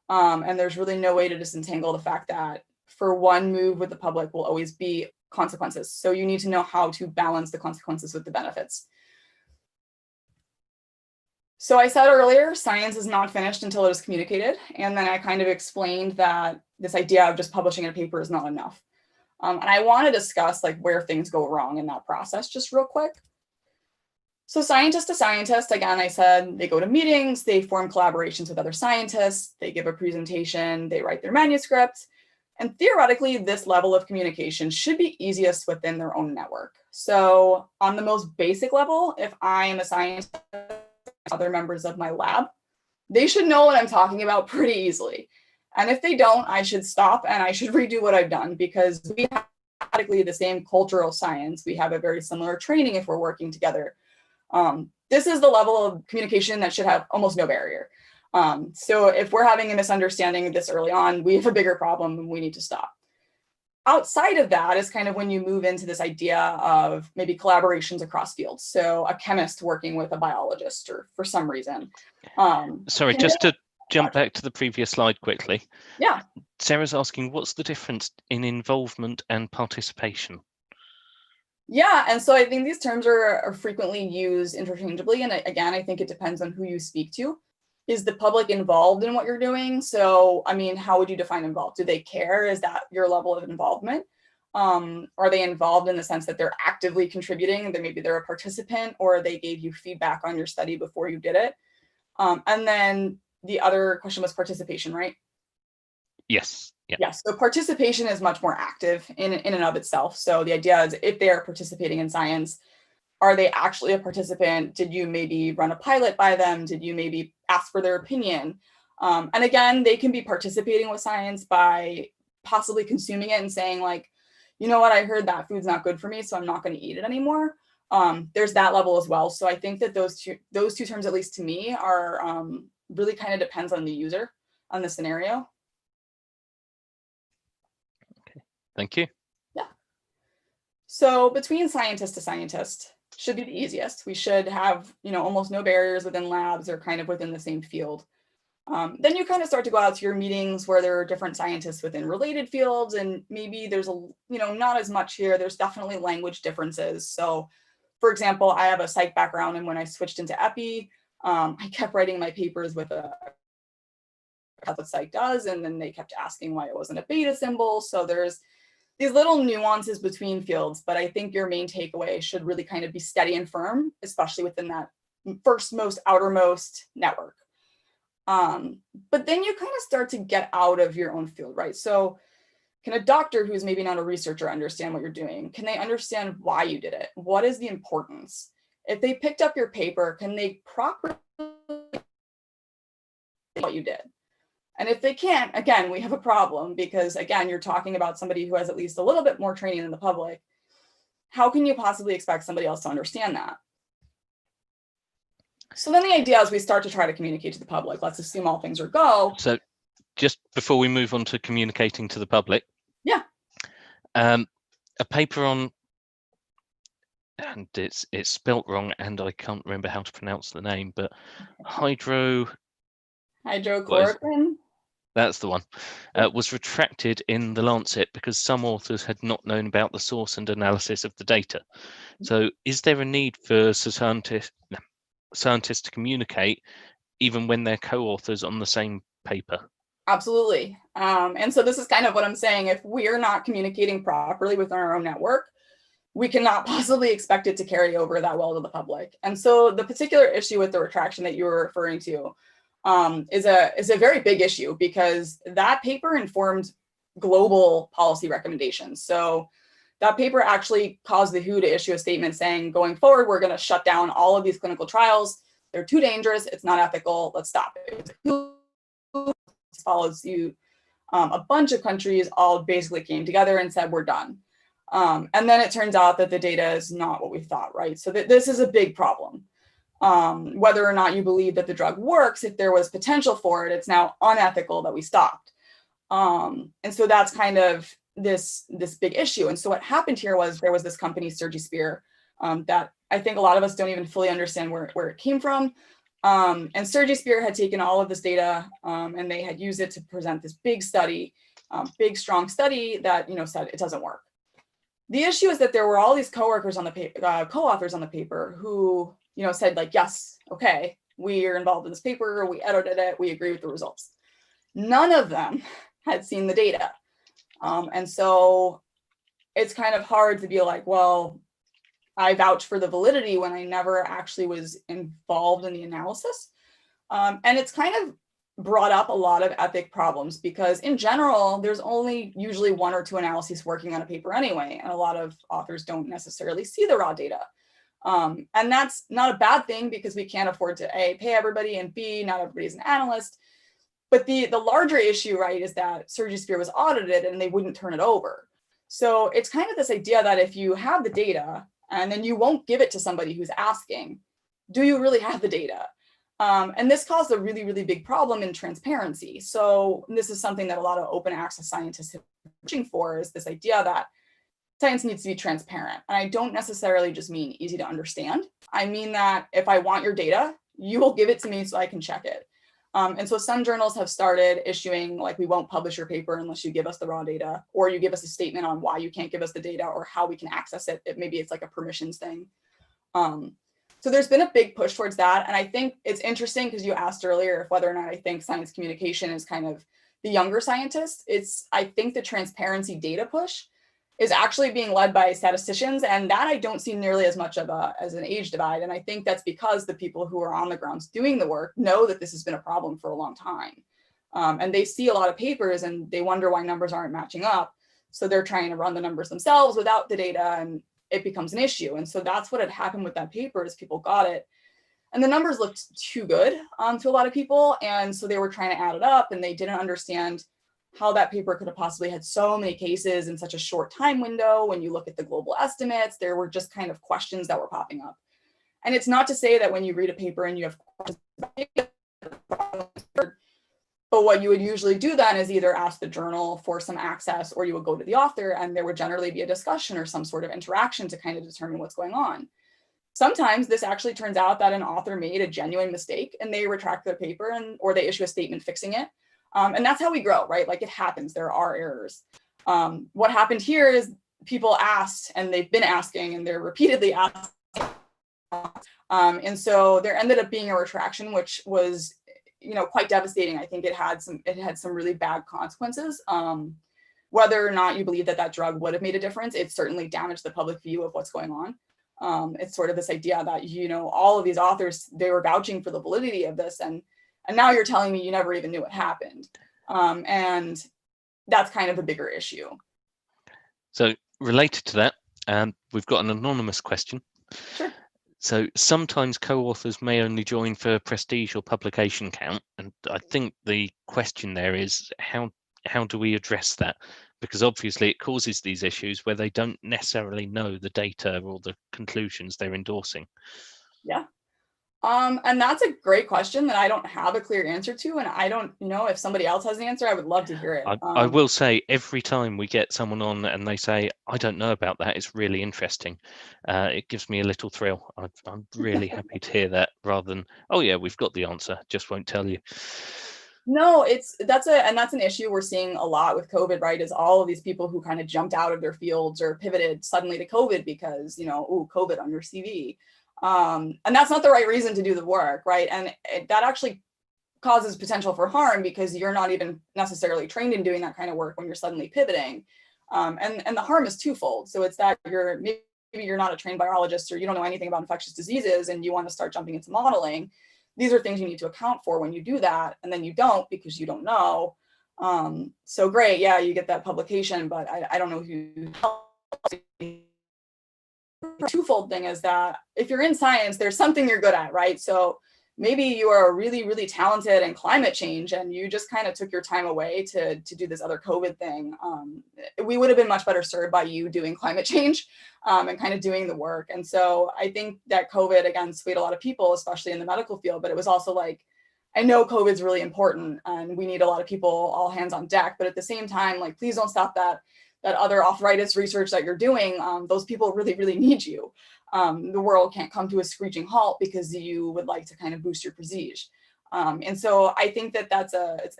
And there's really no way to disentangle the fact that for one move with the public will always be consequences. So you need to know how to balance the consequences with the benefits. So I said earlier, science is not finished until it is communicated. And then I kind of explained that this idea of just publishing a paper is not enough. And I want to discuss like where things go wrong in that process, just real quick. So scientist to scientist, again, I said they go to meetings, they form collaborations with other scientists, they give a presentation, they write their manuscript. And theoretically, this level of communication should be easiest within their own network. So on the most basic level, if I am a scientist, other members of my lab, they should know what I'm talking about pretty easily. And if they don't, I should stop and I should redo what I've done, because we have practically the same cultural science. We have a very similar training if we're working together. This is the level of communication that should have almost no barrier. So if we're having a misunderstanding this early on, we have a bigger problem and we need to stop. Outside of that is kind of when you move into this idea of maybe collaborations across fields. So a chemist working with a biologist, or for some reason. Sorry, just to jump back to the previous slide quickly. Yeah. Sarah's asking, what's the difference in involvement and participation? Yeah, and so I think these terms are frequently used interchangeably. And again, I think it depends on who you speak to. Is the public involved in what you're doing? So, I mean, how would you define involved? Do they care? Is that your level of involvement? Are they involved in the sense that they're actively contributing, that maybe they're a participant, or they gave you feedback on your study before you did it? And then the other question was participation, right? Yes. Yeah. Yes. So participation is much more active in and of itself. So the idea is, if they are participating in science, are they actually a participant? Did you maybe run a pilot by them? Did you maybe ask for their opinion? And again, they can be participating with science by possibly consuming it and saying like, you know what, I heard that food's not good for me, so I'm not going to eat it anymore. There's that level as well. So I think that those two terms, at least to me, are really kind of depends on the user, on the scenario. Okay, thank you. Yeah. So between scientist to scientist should be the easiest. We should have, almost no barriers within labs or kind of within the same field. Then you kind of start to go out to your meetings where there are different scientists within related fields, and maybe there's not as much here. There's definitely language differences. So for example, I have a psych background, and when I switched into EPI, I kept writing my papers with what psych does, and then they kept asking why it wasn't a beta symbol. So there's these little nuances between fields, but I think your main takeaway should really kind of be steady and firm, especially within that outermost network. But then you kind of start to get out of your own field, right? So Can a doctor who's maybe not a researcher understand what you're doing? Can they understand why you did it? What is the importance? If they picked up your paper, can they properly what you did? And if they can't, again, we have a problem, because again, you're talking about somebody who has at least a little bit more training than the public. How can you possibly expect somebody else to understand that? So then the idea is we start to try to communicate to the public. Let's assume all things are go. So just before we move on to communicating to the public. Yeah. A paper on, and it's spelt wrong and I can't remember how to pronounce the name, but hydrochloroquine, that's the one, was retracted in the Lancet because some authors had not known about the source and analysis of the data. So is there a need for scientists to communicate even when they're co-authors on the same paper? Absolutely. And so this is kind of what I'm saying. If we're not communicating properly within our own network, we cannot possibly expect it to carry over that well to the public. And so the particular issue with the retraction that you were referring to is a very big issue, because that paper informed global policy recommendations. So that paper actually caused the WHO to issue a statement saying, going forward, we're going to shut down all of these clinical trials. They're too dangerous. It's not ethical. Let's stop it. Follows suit. A bunch of countries all basically came together and said, we're done. And then it turns out that the data is not what we thought, right? So this is a big problem. Whether or not you believe that the drug works, if there was potential for it, it's now unethical that we stopped. And so that's kind of this big issue. And so what happened here was there was this company, Surgisphere, that I think a lot of us don't even fully understand where it came from. And Surgisphere had taken all of this data and they had used it to present this big study, big, strong study that, said it doesn't work. The issue is that there were all these co-authors on the paper who, said like, yes, okay, we are involved in this paper, we edited it, we agree with the results. None of them had seen the data. And so it's kind of hard to be like, well, I vouch for the validity when I never actually was involved in the analysis. And it's kind of brought up a lot of ethic problems, because in general, there's only usually one or two analyses working on a paper anyway. And a lot of authors don't necessarily see the raw data. And that's not a bad thing, because we can't afford to A, pay everybody, and B, not everybody's an analyst. But the larger issue, right, is that Surgisphere was audited and they wouldn't turn it over. So it's kind of this idea that if you have the data, and then you won't give it to somebody who's asking, do you really have the data? And this caused a really, really big problem in transparency. So this is something that a lot of open access scientists have been pushing for, is this idea that science needs to be transparent. And I don't necessarily just mean easy to understand. I mean that if I want your data, you will give it to me so I can check it. And so some journals have started issuing, like, we won't publish your paper unless you give us the raw data, or you give us a statement on why you can't give us the data or how we can access it. Maybe it's like a permissions thing. So there's been a big push towards that. And I think it's interesting because you asked earlier if whether or not I think science communication is kind of the younger scientists. I think the transparency data push is actually being led by statisticians, and that I don't see nearly as much of as an age divide. And I think that's because the people who are on the grounds doing the work know that this has been a problem for a long time. And they see a lot of papers and they wonder why numbers aren't matching up. So they're trying to run the numbers themselves without the data, and it becomes an issue. And so that's what had happened with that paper, is people got it and the numbers looked too good to a lot of people. And so they were trying to add it up and they didn't understand how that paper could have possibly had so many cases in such a short time window. When you look at the global estimates, there were just kind of questions that were popping up. And it's not to say that when you read a paper and you have questions, but what you would usually do then is either ask the journal for some access, or you would go to the author and there would generally be a discussion or some sort of interaction to kind of determine what's going on. Sometimes this actually turns out that an author made a genuine mistake and they retract their paper, or they issue a statement fixing it. And that's how we grow, right? Like, it happens, there are errors. What happened here is people asked, and they've been asking, and they're repeatedly asking. And so there ended up being a retraction, which was, quite devastating. I think it had some really bad consequences. Whether or not you believe that drug would have made a difference, it certainly damaged the public view of what's going on. It's sort of this idea that, all of these authors, they were vouching for the validity of this, and now you're telling me you never even knew what happened. And that's kind of a bigger issue. So related to that, we've got an anonymous question. Sure. So sometimes co-authors may only join for prestige or publication count, and I think the question there is how do we address that? Because obviously it causes these issues where they don't necessarily know the data or the conclusions they're endorsing. Yeah. And that's a great question that I don't have a clear answer to, and I don't know if somebody else has the answer. I would love to hear it. I will say every time we get someone on and they say, I don't know about that, it's really interesting. It gives me a little thrill. I'm really happy to hear that rather than, oh yeah, we've got the answer, just won't tell you. No, that's an issue we're seeing a lot with COVID, right? Is all of these people who kind of jumped out of their fields or pivoted suddenly to COVID because, COVID on your CV. And that's not the right reason to do the work, right? And that actually causes potential for harm because you're not even necessarily trained in doing that kind of work when you're suddenly pivoting. And the harm is twofold. So it's that maybe you're not a trained biologist or you don't know anything about infectious diseases and you want to start jumping into modeling. These are things you need to account for when you do that, and then you don't because you don't know. So great, yeah, you get that publication, but I don't know who. The twofold thing is that if you're in science, there's something you're good at, right? So maybe you are really, really talented in climate change and you just kind of took your time away to do this other COVID thing. We would have been much better served by you doing climate change and kind of doing the work. And so I think that COVID, again, swayed a lot of people, especially in the medical field, but it was also like, I know COVID's really important and we need a lot of people, all hands on deck, but at the same time, like, please don't stop that other arthritis research that you're doing. Those people really, really need you. The world can't come to a screeching halt because you would like to kind of boost your prestige. And so I think that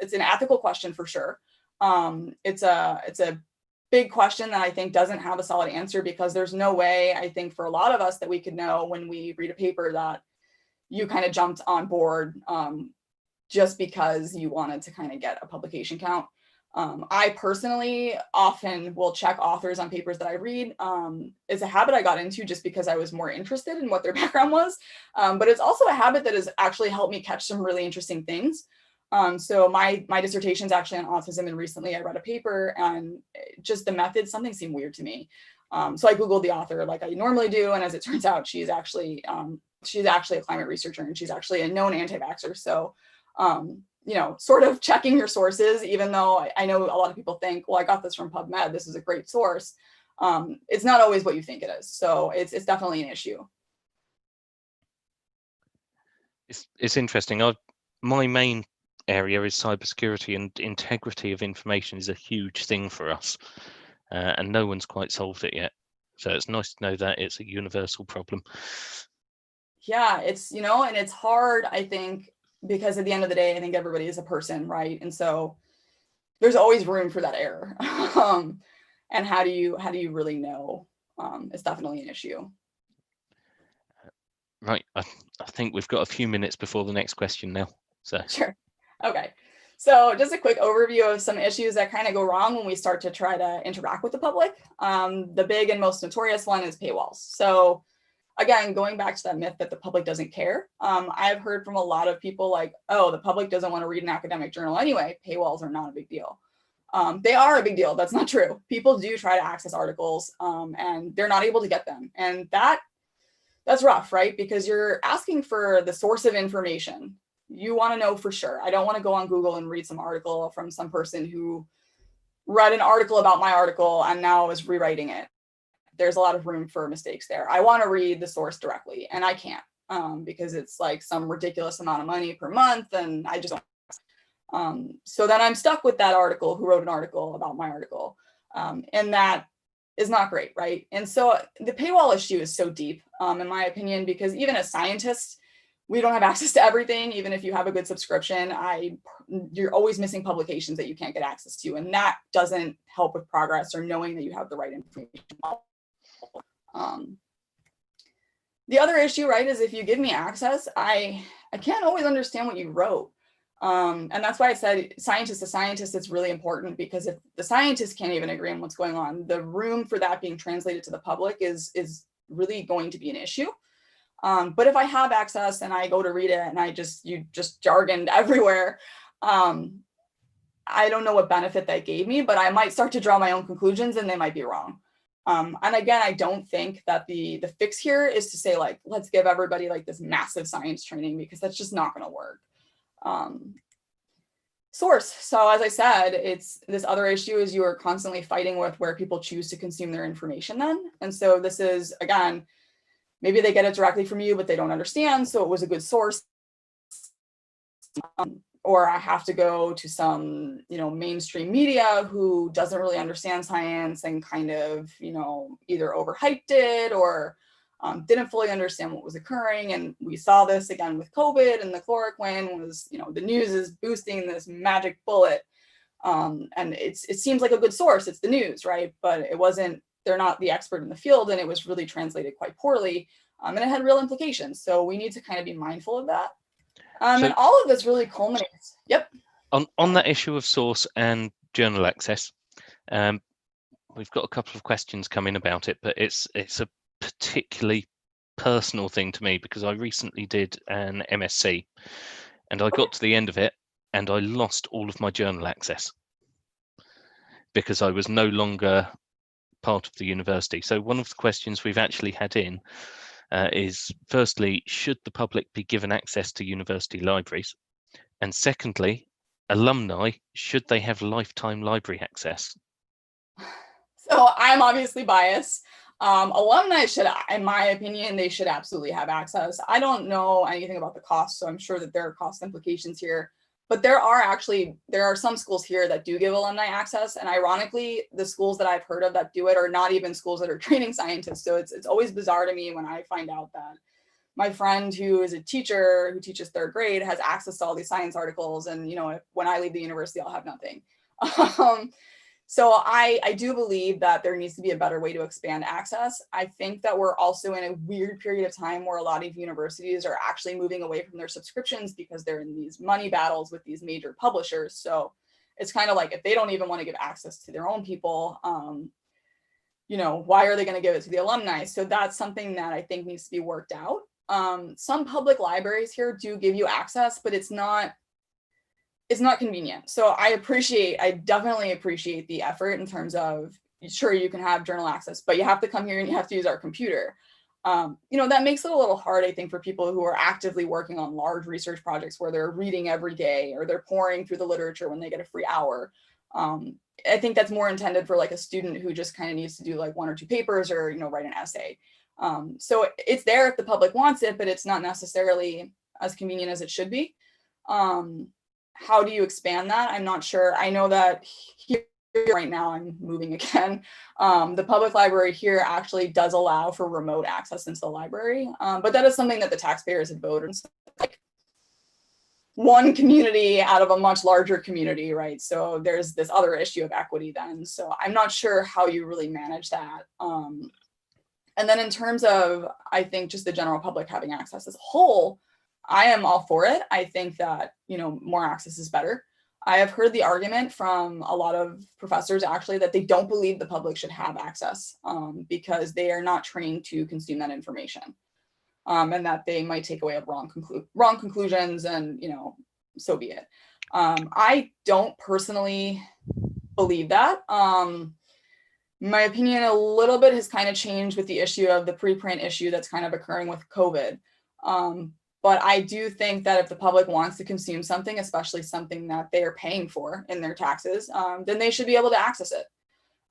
it's an ethical question for sure. It's a big question that I think doesn't have a solid answer because there's no way, I think, for a lot of us that we could know when we read a paper that you kind of jumped on board just because you wanted to kind of get a publication count. I personally often will check authors on papers that I read. It's a habit I got into just because I was more interested in what their background was. But it's also a habit that has actually helped me catch some really interesting things. So my dissertation is actually on autism, and recently I read a paper and just the method, something seemed weird to me. So I Googled the author like I normally do. And as it turns out, she's actually a climate researcher and she's actually a known anti-vaxxer. So sort of checking your sources, even though I know a lot of people think, well, I got this from PubMed, this is a great source. It's not always what you think it is. So it's definitely an issue. It's interesting. My main area is cybersecurity, and integrity of information is a huge thing for us. And no one's quite solved it yet. So it's nice to know that it's a universal problem. Yeah, it's, and it's hard, I think, because at the end of the day, I think everybody is a person, right? And so there's always room for that error. And how do you really know? It's definitely an issue. Right. I think we've got a few minutes before the next question now. So sure. Okay. So just a quick overview of some issues that kind of go wrong when we start to try to interact with the public. The big and most notorious one is paywalls. So again, going back to that myth that the public doesn't care, I've heard from a lot of people like, oh, the public doesn't want to read an academic journal anyway. Paywalls are not a big deal. They are a big deal. That's not true. People do try to access articles and they're not able to get them. And that's rough, right? Because you're asking for the source of information. You want to know for sure. I don't want to go on Google and read some article from some person who read an article about my article and now is rewriting it. There's a lot of room for mistakes there. I want to read the source directly and I can't because it's like some ridiculous amount of money per month and I just don't. So then I'm stuck with that article who wrote an article about my article. And that is not great, right? And so the paywall issue is so deep, in my opinion, because even as scientists, we don't have access to everything. Even if you have a good subscription, you're always missing publications that you can't get access to. And that doesn't help with progress or knowing that you have the right information. The other issue, right, is if you give me access, I can't always understand what you wrote. And that's why I said scientist to scientist, it's really important because if the scientists can't even agree on what's going on, the room for that being translated to the public is really going to be an issue. But if I have access and I go to read it and you just jargoned everywhere, I don't know what benefit that gave me, but I might start to draw my own conclusions and they might be wrong. And again, I don't think that the fix here is to say like, let's give everybody like this massive science training, because that's just not going to work. Source. So as I said, it's this other issue is you are constantly fighting with where people choose to consume their information then. And so this is, again, maybe they get it directly from you, but they don't understand. So it was a good source. Or I have to go to some, mainstream media who doesn't really understand science and kind of, either overhyped it or didn't fully understand what was occurring. And we saw this again with COVID, and the chloroquine was, the news is boosting this magic bullet. And it seems like a good source. It's the news, right? But it wasn't, they're not the expert in the field, and it was really translated quite poorly. And it had real implications. So we need to kind of be mindful of that. And all of this really culminates. Yep. On that issue of source and journal access, we've got a couple of questions coming about it, but it's a particularly personal thing to me because I recently did an MSc and I got to the end of it and I lost all of my journal access because I was no longer part of the university. So one of the questions we've actually had in is, firstly, should the public be given access to university libraries? And secondly, alumni, should they have lifetime library access? So I'm obviously biased. Alumni should, in my opinion, they should absolutely have access. I don't know anything about the cost, so I'm sure that there are cost implications here. But there are some schools here that do give alumni access. And ironically, the schools that I've heard of that do it are not even schools that are training scientists. So it's always bizarre to me when I find out that my friend who is a teacher who teaches third grade has access to all these science articles. And, when I leave the university, I'll have nothing. So I do believe that there needs to be a better way to expand access. I think that we're also in a weird period of time where a lot of universities are actually moving away from their subscriptions because they're in these money battles with these major publishers. So it's kind of like, if they don't even want to give access to their own people, why are they going to give it to the alumni? So that's something that I think needs to be worked out. Some public libraries here do give you access, but it's not convenient. So I definitely appreciate the effort in terms of, sure, you can have journal access, but you have to come here and you have to use our computer. That makes it a little hard, I think, for people who are actively working on large research projects where they're reading every day or they're pouring through the literature when they get a free hour. I think that's more intended for like a student who just kind of needs to do like 1 or 2 papers or, write an essay. So it's there if the public wants it, but it's not necessarily as convenient as it should be. How do you expand that? I'm not sure. I know that here right now, I'm moving again. The public library here actually does allow for remote access into the library, but that is something that the taxpayers had voted. So like one community out of a much larger community, right? So there's this other issue of equity then. So I'm not sure how you really manage that. And then in terms of, I think just the general public having access as a whole, I am all for it. I think that, more access is better. I have heard the argument from a lot of professors actually that they don't believe the public should have access because they are not trained to consume that information, and that they might take away wrong conclusions, and so be it. I don't personally believe that. My opinion a little bit has kind of changed with the issue of the preprint issue that's kind of occurring with COVID. But I do think that if the public wants to consume something, especially something that they are paying for in their taxes, then they should be able to access it.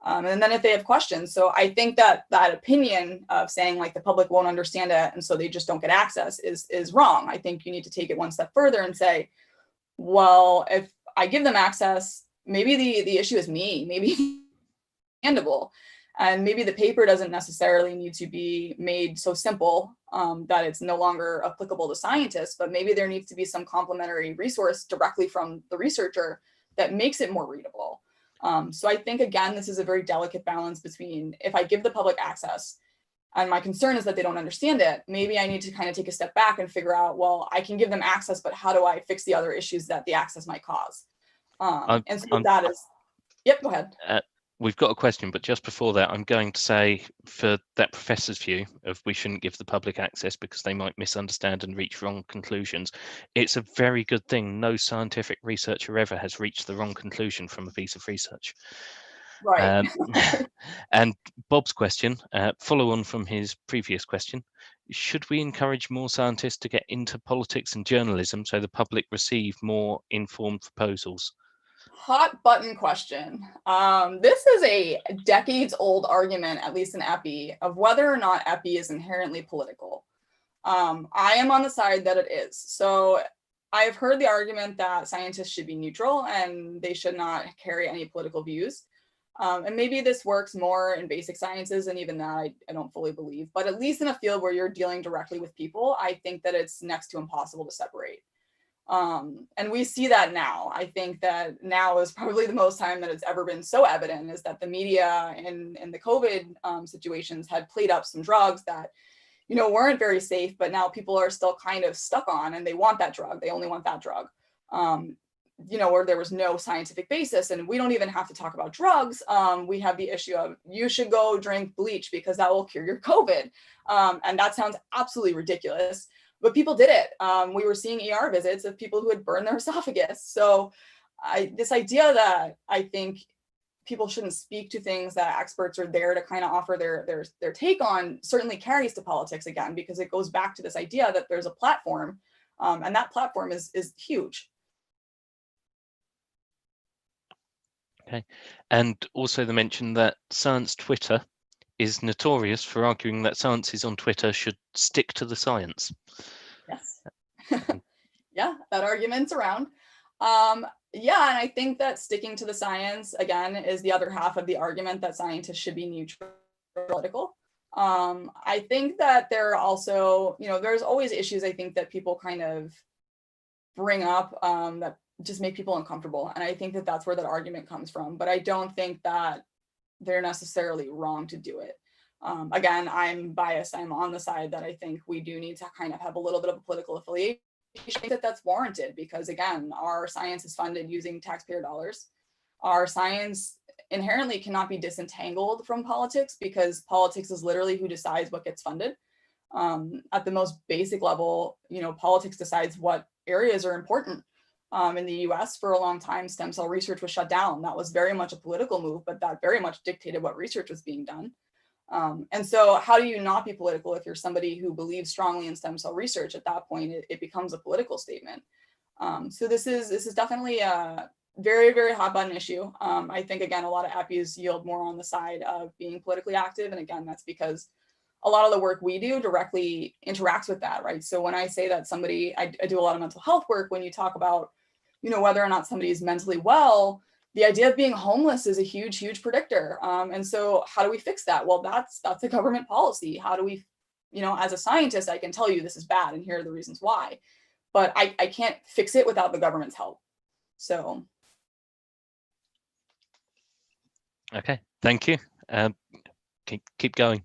And then if they have questions, so I think that opinion of saying like the public won't understand it and so they just don't get access is wrong. I think you need to take it one step further and say, well, if I give them access, maybe the issue is me, maybe understandable. And maybe the paper doesn't necessarily need to be made so simple that it's no longer applicable to scientists, but maybe there needs to be some complementary resource directly from the researcher that makes it more readable. So I think, again, this is a very delicate balance between if I give the public access and my concern is that they don't understand it, maybe I need to kind of take a step back and figure out, well, I can give them access, but how do I fix the other issues that the access might cause? And so that is, yep, go ahead. we've got a question, but just before that, I'm going to say, for that professor's view of we shouldn't give the public access because they might misunderstand and reach wrong conclusions, it's a very good thing no scientific researcher ever has reached the wrong conclusion from a piece of research. Right. And Bob's question, follow on from his previous question, should we encourage more scientists to get into politics and journalism so the public receive more informed proposals? Hot button question. This is a decades old argument, at least in EPI, of whether or not EPI is inherently political. I am on the side that it is. So I've heard the argument that scientists should be neutral and they should not carry any political views. And maybe this works more in basic sciences, and even that I don't fully believe, but at least in a field where you're dealing directly with people, I think that it's next to impossible to separate. And we see that now. I think that now is probably the most time that it's ever been so evident, is that the media in the COVID situations had played up some drugs that, you know, weren't very safe, but now people are still kind of stuck on, and they want that drug. They only want that drug. You know, where there was no scientific basis. And we don't even have to talk about drugs. We have the issue of you should go drink bleach because that will cure your COVID. And that sounds absolutely ridiculous, but people did it. We were seeing ER visits of people who had burned their esophagus. So this idea that I think people shouldn't speak to things that experts are there to kind of offer their take on certainly carries to politics again, because it goes back to this idea that there's a platform, and that platform is huge. Okay, and also the mention that science Twitter is notorious for arguing that sciences on Twitter should stick to the science. Yes. Yeah, that argument's around. Yeah, and I think that sticking to the science, again, is the other half of the argument that scientists should be neutral political. I think that there are also, you know, there's always issues I think that people kind of bring up that just make people uncomfortable. And I think that that's where that argument comes from. But I don't think that they're necessarily wrong to do it. Again, I'm biased. I'm on the side that I think we do need to kind of have a little bit of a political affiliation. I think that that's warranted because, again, our science is funded using taxpayer dollars. Our science inherently cannot be disentangled from politics because politics is literally who decides what gets funded. At the most basic level, you know, politics decides what areas are important. In the US, for a long time, stem cell research was shut down. That was very much a political move, but that very much dictated what research was being done. And so how do you not be political if you're somebody who believes strongly in stem cell research? At that point, it becomes a political statement. So this is definitely a very, very hot button issue. I think, again, a lot of EPIs yield more on the side of being politically active. And again, that's because a lot of the work we do directly interacts with that, right? So when I say that somebody, I do a lot of mental health work, when you talk about, you know, whether or not somebody is mentally well, the idea of being homeless is a huge, huge predictor. And so how do we fix that? Well, that's a government policy. How do we, you know, as a scientist, I can tell you this is bad and here are the reasons why, but I can't fix it without the government's help. So. Okay, thank you. Keep going.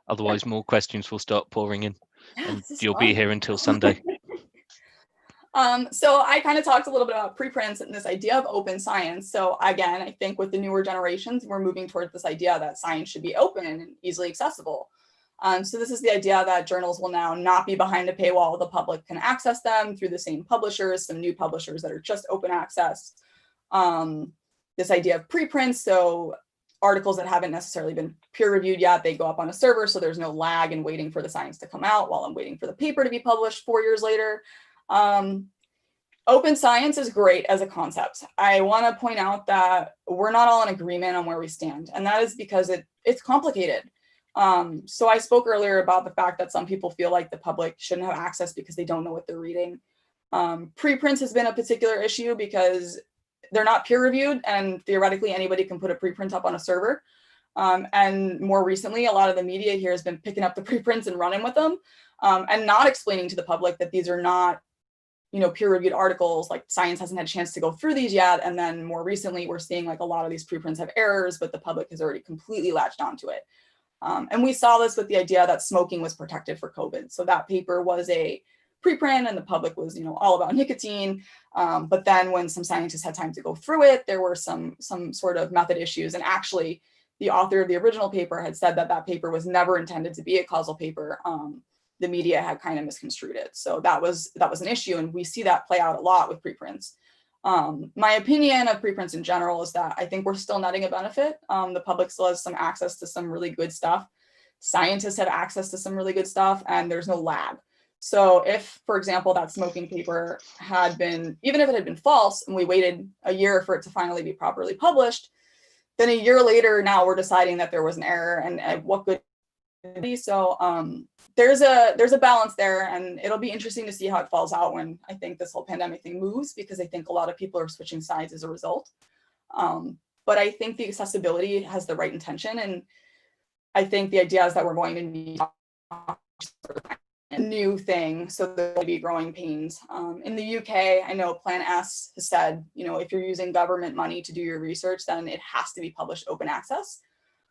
Otherwise, more questions will start pouring in, and you'll be here until Sunday. So I kind of talked a little bit about preprints and this idea of open science. So again, I think with the newer generations, we're moving towards this idea that science should be open and easily accessible. So this is the idea that journals will now not be behind a paywall. The public can access them through the same publishers, some new publishers that are just open access. This idea of preprints, so articles that haven't necessarily been peer reviewed yet, they go up on a server, so there's no lag in waiting for the science to come out while I'm waiting for the paper to be published 4 years later. Open science is great as a concept. I want to point out that we're not all in agreement on where we stand, and that is because it's complicated. So I spoke earlier about the fact that some people feel like the public shouldn't have access because they don't know what they're reading. Preprints has been a particular issue because they're not peer reviewed, and theoretically anybody can put a preprint up on a server. And more recently, a lot of the media here has been picking up the preprints and running with them, and not explaining to the public that these are not, you know, peer-reviewed articles. Like, science hasn't had a chance to go through these yet. And then more recently, we're seeing like a lot of these preprints have errors, but the public has already completely latched onto it. And we saw this with the idea that smoking was protected for COVID. So that paper was a preprint, and the public was, all about nicotine. But then when some scientists had time to go through it, there were some sort of method issues. And actually, the author of the original paper had said that that paper was never intended to be a causal paper. The media had kind of misconstrued it. So that was an issue. And we see that play out a lot with preprints. My opinion of preprints in general is that I think we're still netting a benefit. The public still has some access to some really good stuff. Scientists have access to some really good stuff, and there's no lag. So if, for example, that smoking paper had been, even if it had been false, and we waited a year for it to finally be properly published, then a year later, now we're deciding that there was an error, and what good. So there's a balance there, and it'll be interesting to see how it falls out when I think this whole pandemic thing moves, because I think a lot of people are switching sides as a result. But I think the accessibility has the right intention, and I think the idea is that we're going to need a new thing, so there will be growing pains. In the UK, I know Plan S has said, if you're using government money to do your research, then it has to be published open access.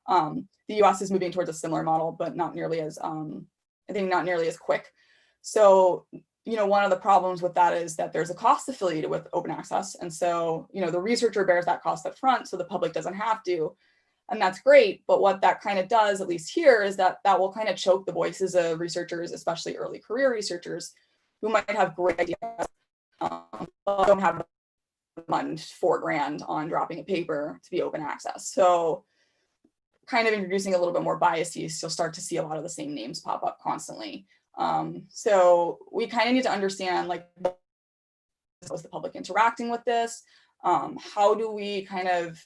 The US is moving towards a similar model, but not nearly as, not nearly as quick. So, one of the problems with that is that there's a cost affiliated with open access. And so, the researcher bears that cost up front, so the public doesn't have to. And that's great. But what that kind of does, at least here, is that will kind of choke the voices of researchers, especially early career researchers, who might have great ideas, but don't have $4,000 on dropping a paper to be open access. So kind of introducing a little bit more biases, you'll start to see a lot of the same names pop up constantly. So we kind of need to understand, how is the public interacting with this? How do we kind of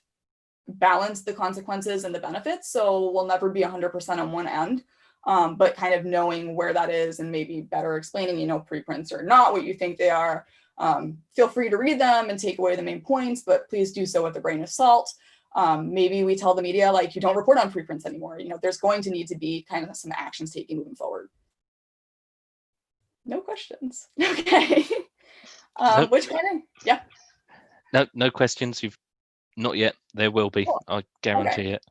balance the consequences and the benefits? So we'll never be 100% on one end, but kind of knowing where that is, and maybe better explaining, preprints are not what you think they are. Feel free to read them and take away the main points, but please do so with a grain of salt. Maybe we tell the media, you don't report on preprints anymore. There's going to need to be kind of some actions taken moving forward. No questions. Okay. Nope. Which one? Yeah. No questions. You've not yet. There will be. Cool. I guarantee it.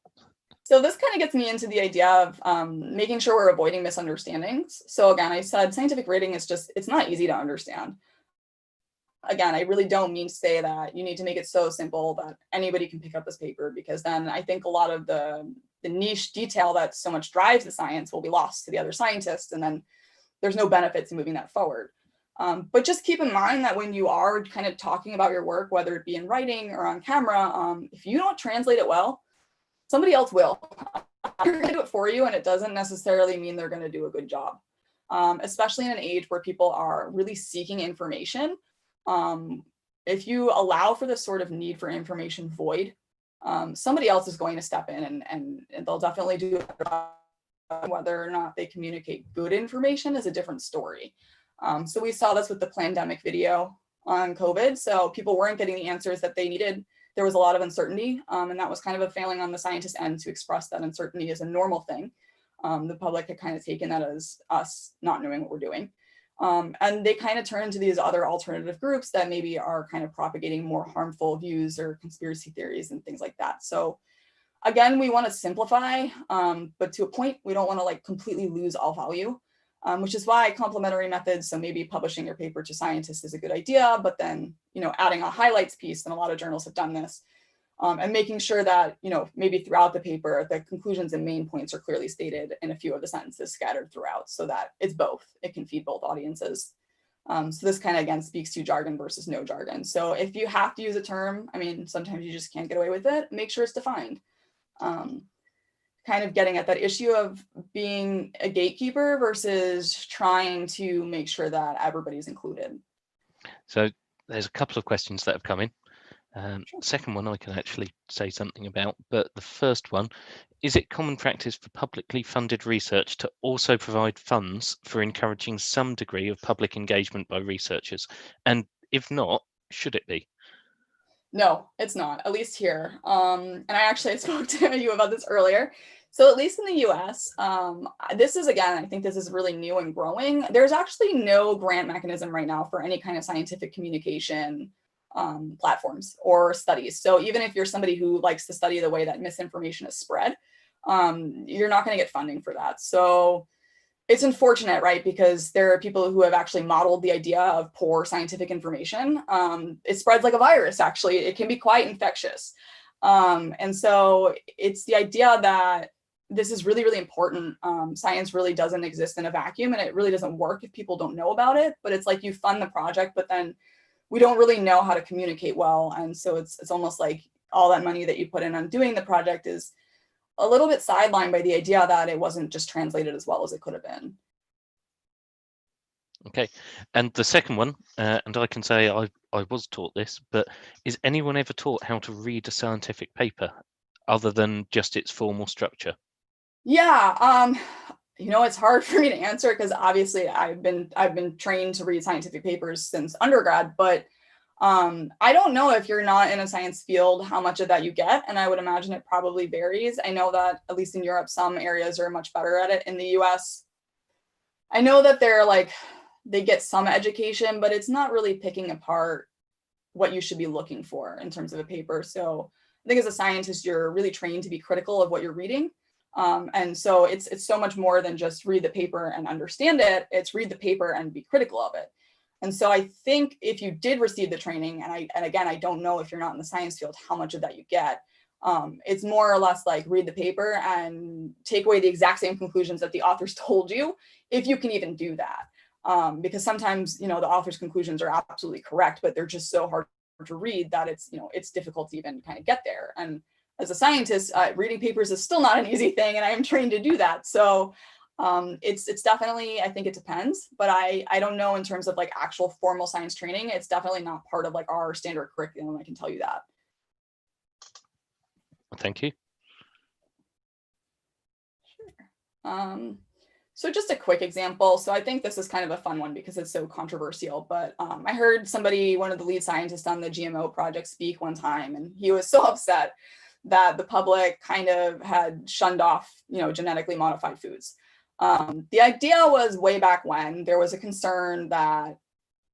So this kind of gets me into the idea of making sure we're avoiding misunderstandings. So again, I said scientific rating is it's not easy to understand. Again, I really don't mean to say that you need to make it so simple that anybody can pick up this paper, because then I think a lot of the niche detail that so much drives the science will be lost to the other scientists, and then there's no benefit to moving that forward. But just keep in mind that when you are kind of talking about your work, whether it be in writing or on camera, if you don't translate it well, somebody else will. They're going to do it for you, and it doesn't necessarily mean they're going to do a good job, especially in an age where people are really seeking information. If you allow for this sort of need for information void, somebody else is going to step in, and they'll definitely do it. Whether or not they communicate good information is a different story. So we saw this with the pandemic video on COVID. So people weren't getting the answers that they needed. There was a lot of uncertainty, and that was kind of a failing on the scientist end to express that uncertainty as a normal thing. The public had kind of taken that as us not knowing what we're doing. And they kind of turn to these other alternative groups that maybe are kind of propagating more harmful views or conspiracy theories and things like that. So again, we want to simplify, but to a point, we don't want to completely lose all value, which is why complementary methods, so maybe publishing your paper to scientists is a good idea, but then, adding a highlights piece, and a lot of journals have done this, and making sure that, maybe throughout the paper, the conclusions and main points are clearly stated and a few of the sentences scattered throughout, so that it's both. It can feed both audiences. So this kind of, again, speaks to jargon versus no jargon. So if you have to use a term, sometimes you just can't get away with it, make sure it's defined. Kind of getting at that issue of being a gatekeeper versus trying to make sure that everybody's included. So there's a couple of questions that have come in. Second one I can actually say something about, but the first one, is it common practice for publicly funded research to also provide funds for encouraging some degree of public engagement by researchers? And if not, should it be? No, it's not, at least here. And I actually spoke to you about this earlier. So at least in the US, this is, again, I think this is really new and growing. There's actually no grant mechanism right now for any kind of scientific communication platforms or studies. So even if you're somebody who likes to study the way that misinformation is spread, you're not going to get funding for that. So it's unfortunate, right? Because there are people who have actually modeled the idea of poor scientific information. It spreads like a virus, actually. It can be quite infectious. And so it's the idea that this is really, really important. Science really doesn't exist in a vacuum, and it really doesn't work if people don't know about it. But it's like you fund the project, but then we don't really know how to communicate well. And so it's almost like all that money that you put in on doing the project is a little bit sidelined by the idea that it wasn't just translated as well as it could have been. Okay, and the second one, and I can say I was taught this, but is anyone ever taught how to read a scientific paper other than just its formal structure? Yeah, you know, it's hard for me to answer because obviously I've been trained to read scientific papers since undergrad, but I don't know if you're not in a science field how much of that you get, and I would imagine it probably varies. I know that at least in Europe, some areas are much better at it. In the US, I know that they get some education, but it's not really picking apart what you should be looking for in terms of a paper. So I think as a scientist, you're really trained to be critical of what you're reading. And so it's so much more than just read the paper and understand it. It's read the paper and be critical of it. And so I think if you did receive the training, and again, I don't know if you're not in the science field, how much of that you get. It's more or less like read the paper and take away the exact same conclusions that the authors told you, if you can even do that. Because sometimes, you know, the author's conclusions are absolutely correct, but they're just so hard to read that it's difficult to even kind of get there. And as a scientist, reading papers is still not an easy thing, and I am trained to do that. So it's definitely, I think it depends, but I don't know in terms of like actual formal science training. It's definitely not part of like our standard curriculum. I can tell you that. Thank you. Sure. So just a quick example. So I think this is kind of a fun one because it's so controversial, but I heard one of the lead scientists on the GMO project speak one time, and he was so upset that the public kind of had shunned off, you know, genetically modified foods. The idea was way back when there was a concern that,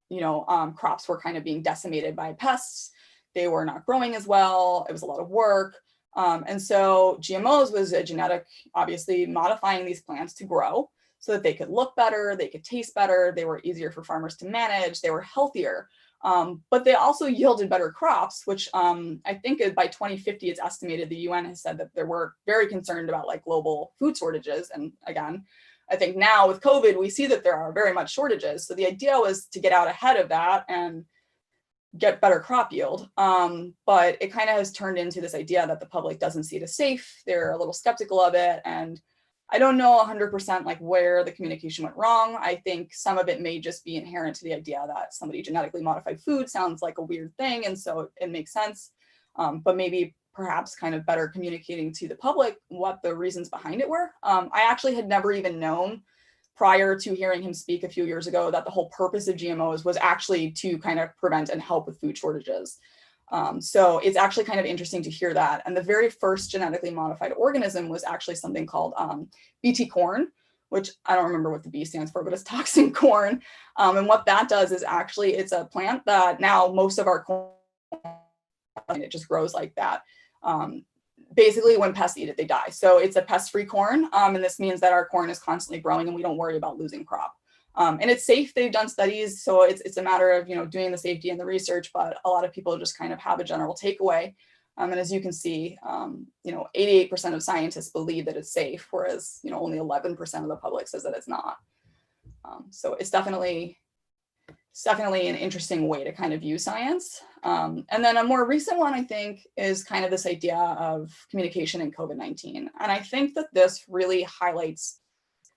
you know, crops were kind of being decimated by pests. They were not growing as well. It was a lot of work. And so GMOs was a genetic, obviously modifying these plants to grow so that they could look better, they could taste better, they were easier for farmers to manage, they were healthier. But they also yielded better crops, which I think by 2050, it's estimated, the UN has said that they were very concerned about like global food shortages. And again, I think now with COVID, we see that there are very much shortages. So the idea was to get out ahead of that and get better crop yield. But it kind of has turned into this idea that the public doesn't see it as safe. They're a little skeptical of it. And I don't know 100% like where the communication went wrong. I think some of it may just be inherent to the idea that somebody genetically modified food sounds like a weird thing. And so it makes sense, but maybe perhaps kind of better communicating to the public what the reasons behind it were. I actually had never even known prior to hearing him speak a few years ago that the whole purpose of GMOs was actually to kind of prevent and help with food shortages. So it's actually kind of interesting to hear that. And the very first genetically modified organism was actually something called BT corn, which I don't remember what the B stands for, but it's toxin corn. And what that does is actually, it's a plant that now most of our corn, it just grows like that. Basically, when pests eat it, they die. So it's a pest-free corn. And this means that our corn is constantly growing and we don't worry about losing crop. And it's safe. They've done studies. So it's a matter of, you know, doing the safety and the research, but a lot of people just kind of have a general takeaway. And as you can see, you know, 88% of scientists believe that it's safe, whereas, you know, only 11% of the public says that it's not. So it's definitely an interesting way to kind of view science. And then a more recent one, I think, is kind of this idea of communication in COVID-19. And I think that this really highlights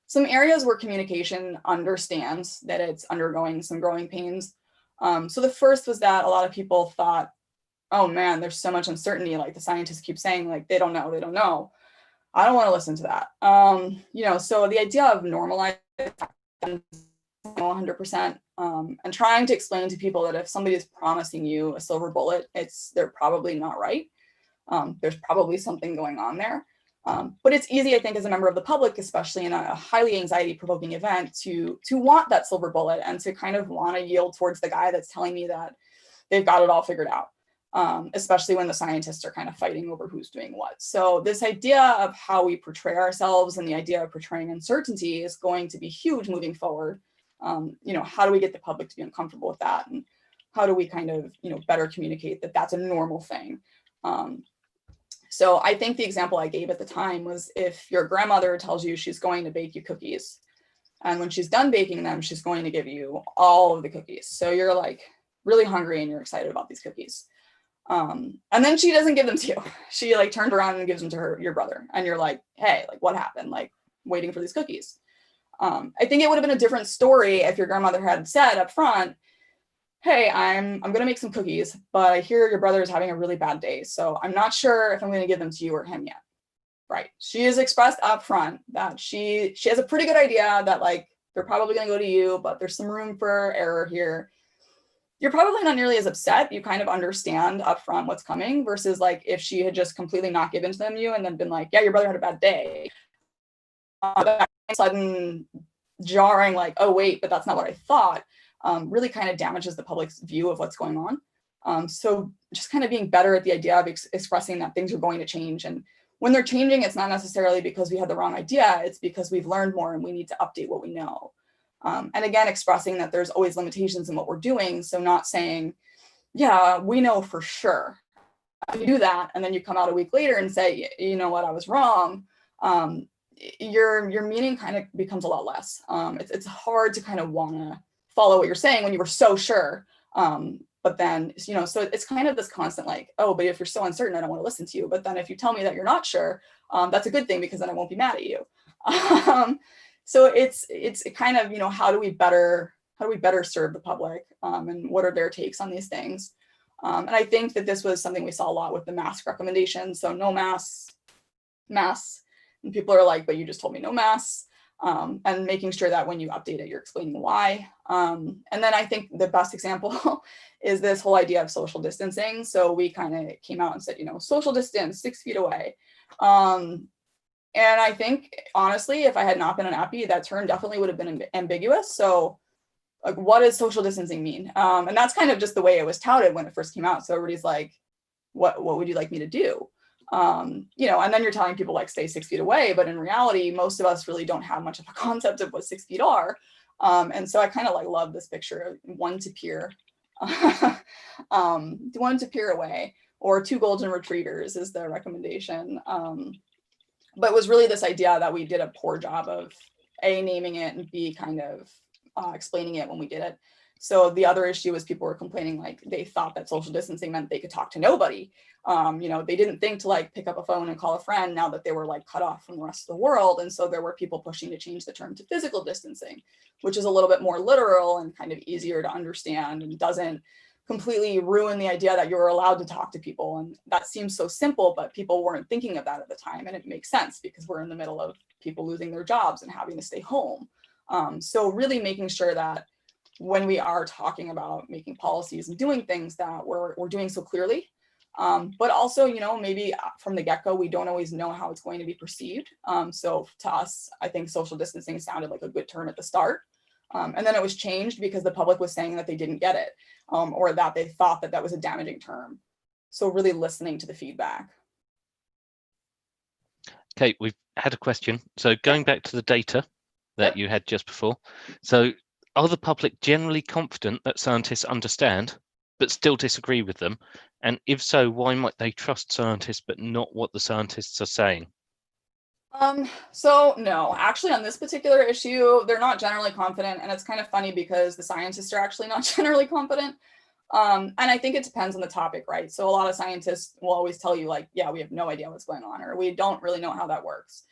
some areas where communication understands that it's undergoing some growing pains. So the first was that a lot of people thought, oh man, there's so much uncertainty. Like the scientists keep saying, like, they don't know, they don't know. I don't want to listen to that. You know, so the idea of normalizing 100%, and trying to explain to people that if somebody is promising you a silver bullet, they're probably not right. There's probably something going on there. But it's easy, I think, as a member of the public, especially in a highly anxiety-provoking event, to want that silver bullet and to kind of want to yield towards the guy that's telling me that they've got it all figured out. especially when the scientists are kind of fighting over who's doing what. So this idea of how we portray ourselves and the idea of portraying uncertainty is going to be huge moving forward. How do we get the public to be uncomfortable with that? And how do we kind of, better communicate that that's a normal thing? So I think the example I gave at the time was if your grandmother tells you she's going to bake you cookies, and when she's done baking them, she's going to give you all of the cookies. So you're like really hungry and you're excited about these cookies. And then she doesn't give them to you. She like turned around and gives them to your brother. And you're like, hey, like what happened? Like waiting for these cookies. I think it would have been a different story if your grandmother had said up front, hey, I'm going to make some cookies, but I hear your brother is having a really bad day. So I'm not sure if I'm going to give them to you or him yet. Right. She has expressed up front that she has a pretty good idea that like, they're probably going to go to you, but there's some room for error here. You're probably not nearly as upset. You kind of understand up front what's coming versus like if she had just completely not given to them you and then been like, yeah, your brother had a bad day. That sudden jarring like, oh, wait, but that's not what I thought. Really kind of damages the public's view of what's going on. So just kind of being better at the idea of expressing that things are going to change. And when they're changing, it's not necessarily because we had the wrong idea. It's because we've learned more and we need to update what we know. And again, expressing that there's always limitations in what we're doing. So not saying, yeah, we know for sure. You do that, and then you come out a week later and say, you know what, I was wrong. Your meaning kind of becomes a lot less. It's hard to kind of want to follow what you're saying when you were so sure. But then, so it's kind of this constant like, oh, but if you're so uncertain, I don't want to listen to you. But then if you tell me that you're not sure, that's a good thing because then I won't be mad at you. So it's kind of, how do we better serve the public and what are their takes on these things? And I think that this was something we saw a lot with the mask recommendations. So no masks, and people are like, but you just told me no masks. And making sure that when you update it, you're explaining why. And then I think the best example is this whole idea of social distancing. So we kind of came out and said, social distance 6 feet away. And I think, honestly, if I had not been an appy, that term definitely would have been ambiguous. So like, what does social distancing mean? And that's kind of just the way it was touted when it first came out. So everybody's like, what would you like me to do? And then you're telling people like stay 6 feet away, but in reality, most of us really don't have much of a concept of what 6 feet are. And so I kind of like love this picture of one to peer, one to peer away, or 2 golden retrievers is the recommendation. But it was really this idea that we did a poor job of A, naming it, and B, kind of explaining it when we did it. So the other issue was people were complaining like they thought that social distancing meant they could talk to nobody. They didn't think to like pick up a phone and call a friend now that they were like cut off from the rest of the world. And so there were people pushing to change the term to physical distancing, which is a little bit more literal and kind of easier to understand and doesn't completely ruin the idea that you're allowed to talk to people. And that seems so simple, but people weren't thinking of that at the time. And it makes sense because we're in the middle of people losing their jobs and having to stay home. So really making sure that when we are talking about making policies and doing things that we're doing so clearly, but also, maybe from the get-go, we don't always know how it's going to be perceived. So to us, I think social distancing sounded like a good term at the start. And then it was changed because the public was saying that they didn't get it, or that they thought that that was a damaging term. So really listening to the feedback. Kate, we've had a question. So going back to the data that you had just before. So are the public generally confident that scientists understand, but still disagree with them? And if so, why might they trust scientists, but not what the scientists are saying? So no, actually on this particular issue, they're not generally confident. And it's kind of funny because the scientists are actually not generally confident. And I think it depends on the topic, right? So a lot of scientists will always tell you like, yeah, we have no idea what's going on, or we don't really know how that works.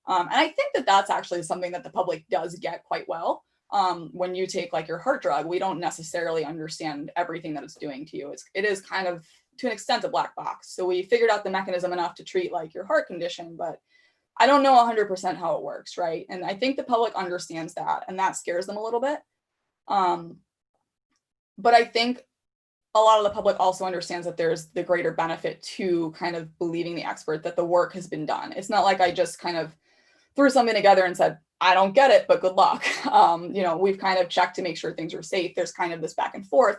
And I think that that's actually something that the public does get quite well. When you take like your heart drug, we don't necessarily understand everything that it's doing to you. It is kind of, to an extent, a black box. So we figured out the mechanism enough to treat like your heart condition, but I don't know 100% how it works, right? And I think the public understands that, and that scares them a little bit. But I think a lot of the public also understands that there's the greater benefit to kind of believing the expert, that the work has been done. It's not like I just kind of threw something together and said, I don't get it, but good luck. We've kind of checked to make sure things are safe. There's kind of this back and forth.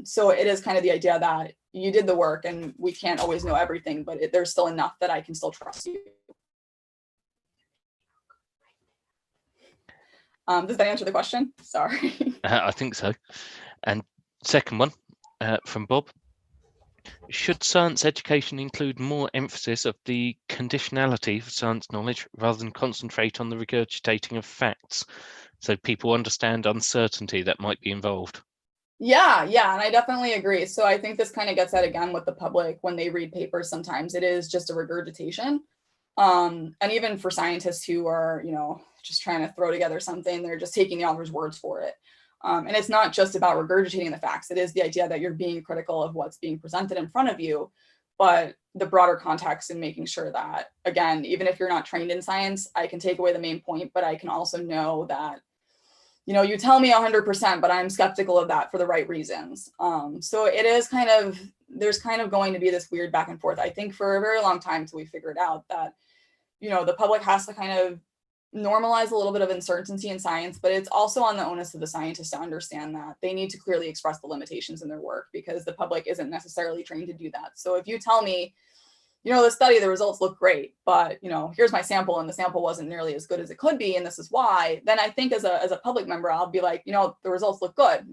So it is kind of the idea that you did the work and we can't always know everything, but there's still enough that I can still trust you. Does that answer the question? Sorry. I think so. And second one from Bob. Should science education include more emphasis of the conditionality of science knowledge rather than concentrate on the regurgitating of facts, so people understand uncertainty that might be involved? Yeah, and I definitely agree. So I think this kind of gets at, again, with the public when they read papers, sometimes it is just a regurgitation. And even for scientists who are, just trying to throw together something, they're just taking the author's words for it. And it's not just about regurgitating the facts. It is the idea that you're being critical of what's being presented in front of you, but the broader context and making sure that, again, even if you're not trained in science, I can take away the main point, but I can also know that, you tell me 100%, but I'm skeptical of that for the right reasons. So it is there's kind of going to be this weird back and forth. I think for a very long time till we figured out that, the public has to kind of normalize a little bit of uncertainty in science, but it's also on the onus of the scientists to understand that they need to clearly express the limitations in their work, because the public isn't necessarily trained to do that. So if you tell me, the study, the results look great, but, here's my sample and the sample wasn't nearly as good as it could be, and this is why, then I think as a public member, I'll be like, the results look good.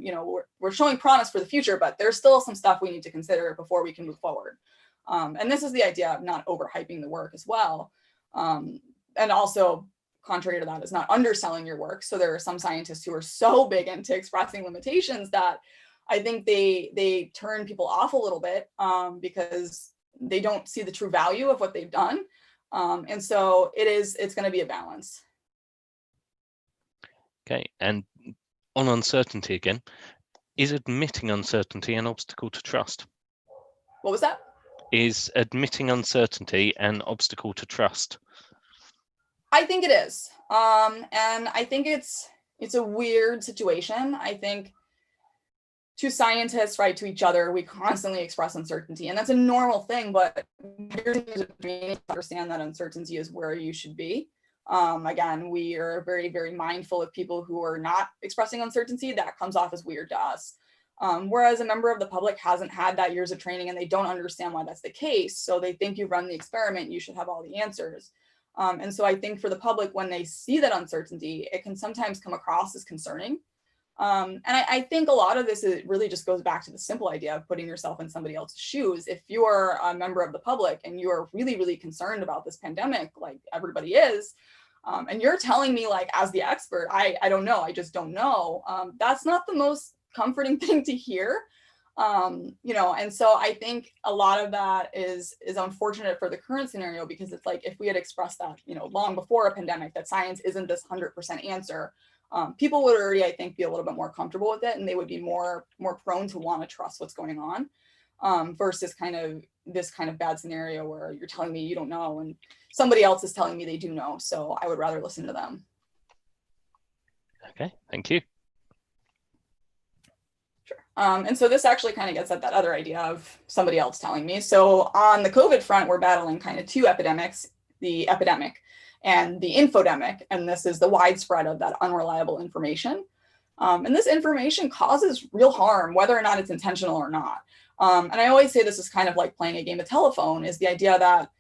We're showing promise for the future, but there's still some stuff we need to consider before we can move forward. And this is the idea of not overhyping the work as well. And also, contrary to that, is not underselling your work. So there are some scientists who are so big into expressing limitations that I think they turn people off a little bit because they don't see the true value of what they've done. And so it's going to be a balance. Okay, and on uncertainty again, is admitting uncertainty an obstacle to trust? What was that? Is admitting uncertainty an obstacle to trust? I think it is. And I think it's a weird situation. I think to scientists, right, to each other, we constantly express uncertainty, and that's a normal thing, but you understand that uncertainty is where you should be. Again, we are very, very mindful of people who are not expressing uncertainty. That comes off as weird to us. Whereas a member of the public hasn't had that years of training and they don't understand why that's the case. So they think you've run the experiment, you should have all the answers. And so I think for the public, when they see that uncertainty, it can sometimes come across as concerning. And I think a lot of this really just goes back to the simple idea of putting yourself in somebody else's shoes. If you're a member of the public and you are really, really concerned about this pandemic, like everybody is, and you're telling me, like, as the expert, I don't know, I just don't know. That's not the most comforting thing to hear. And so I think a lot of that is unfortunate for the current scenario, because it's like, if we had expressed that, long before a pandemic, that science isn't this 100% answer, people would already, I think, be a little bit more comfortable with it, and they would be more prone to want to trust what's going on, versus this kind of bad scenario where you're telling me you don't know and somebody else is telling me they do know. So I would rather listen to them. Okay, thank you. And so this actually kind of gets at that other idea of somebody else telling me. So on the COVID front, we're battling kind of two epidemics, the epidemic and the infodemic. And this is the widespread of that unreliable information. And this information causes real harm, whether or not it's intentional or not. And I always say this is kind of like playing a game of telephone, is the idea that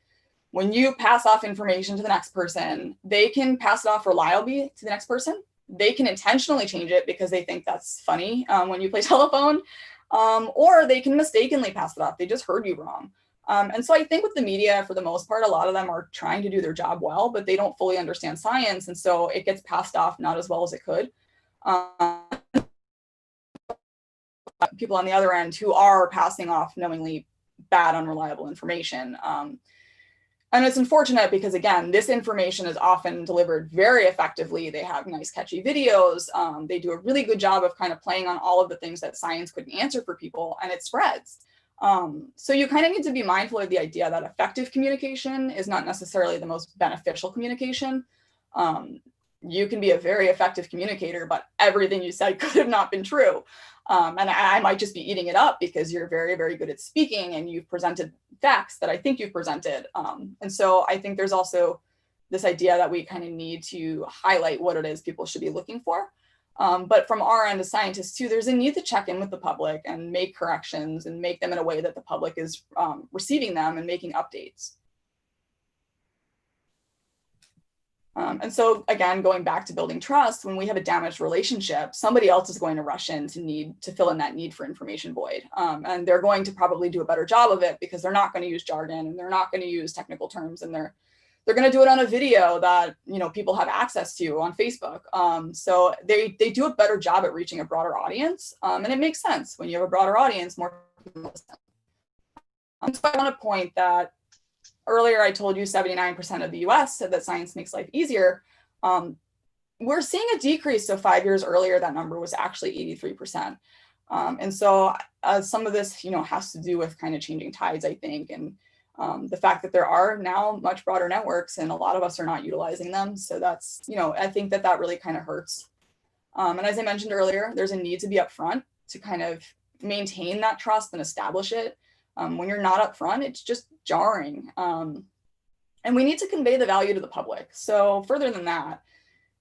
when you pass off information to the next person, they can pass it off reliably to the next person. They can intentionally change it because they think that's funny when you play telephone, or they can mistakenly pass it off. They just heard you wrong. And so I think with the media, for the most part, a lot of them are trying to do their job well, but they don't fully understand science. And so it gets passed off not as well as it could. People on the other end who are passing off knowingly bad, unreliable information. And it's unfortunate because, again, this information is often delivered very effectively. They have nice, catchy videos. They do a really good job of kind of playing on all of the things that science couldn't answer for people, and it spreads. So you kind of need to be mindful of the idea that effective communication is not necessarily the most beneficial communication. You can be a very effective communicator, but everything you said could have not been true. And I might just be eating it up because you're very, very good at speaking and you've presented facts that I think you've presented. And so I think there's also this idea that we kind of need to highlight what it is people should be looking for. But from our end as scientists too, there's a need to check in with the public and make corrections and make them in a way that the public is receiving them and making updates. And so again, going back to building trust, when we have a damaged relationship, somebody else is going to rush in to fill in that need for information void. And they're going to probably do a better job of it because they're not going to use jargon and they're not going to use technical terms, and they're going to do it on a video that, you know, people have access to on Facebook. So they do a better job at reaching a broader audience. And it makes sense when you have a broader audience, more people listen. So I want to point that earlier I told you 79% of the US said that science makes life easier. We're seeing a decrease. So 5 years earlier, that number was actually 83%. And so some of this, you know, has to do with kind of changing tides, I think, and the fact that there are now much broader networks and a lot of us are not utilizing them. So that's, you know, I think that really kind of hurts. And as I mentioned earlier, there's a need to be upfront to kind of maintain that trust and establish it. When you're not upfront, it's just jarring. And we need to convey the value to the public. So further than that,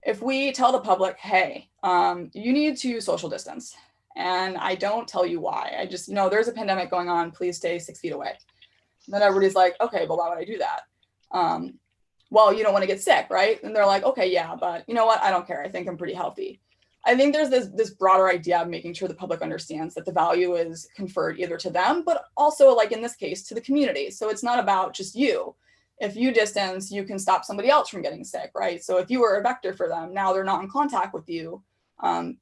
if we tell the public, hey, you need to social distance, and I don't tell you why, I just, you know, there's a pandemic going on, please stay 6 feet away. Then everybody's like, okay, but why would I do that? Well, you don't want to get sick, right? And they're like, okay, yeah, but you know what? I don't care. I think I'm pretty healthy. I think there's this broader idea of making sure the public understands that the value is conferred either to them, but also, like in this case, to the community. So it's not about just you. If you distance, you can stop somebody else from getting sick, right? So if you were a vector for them, now they're not in contact with you.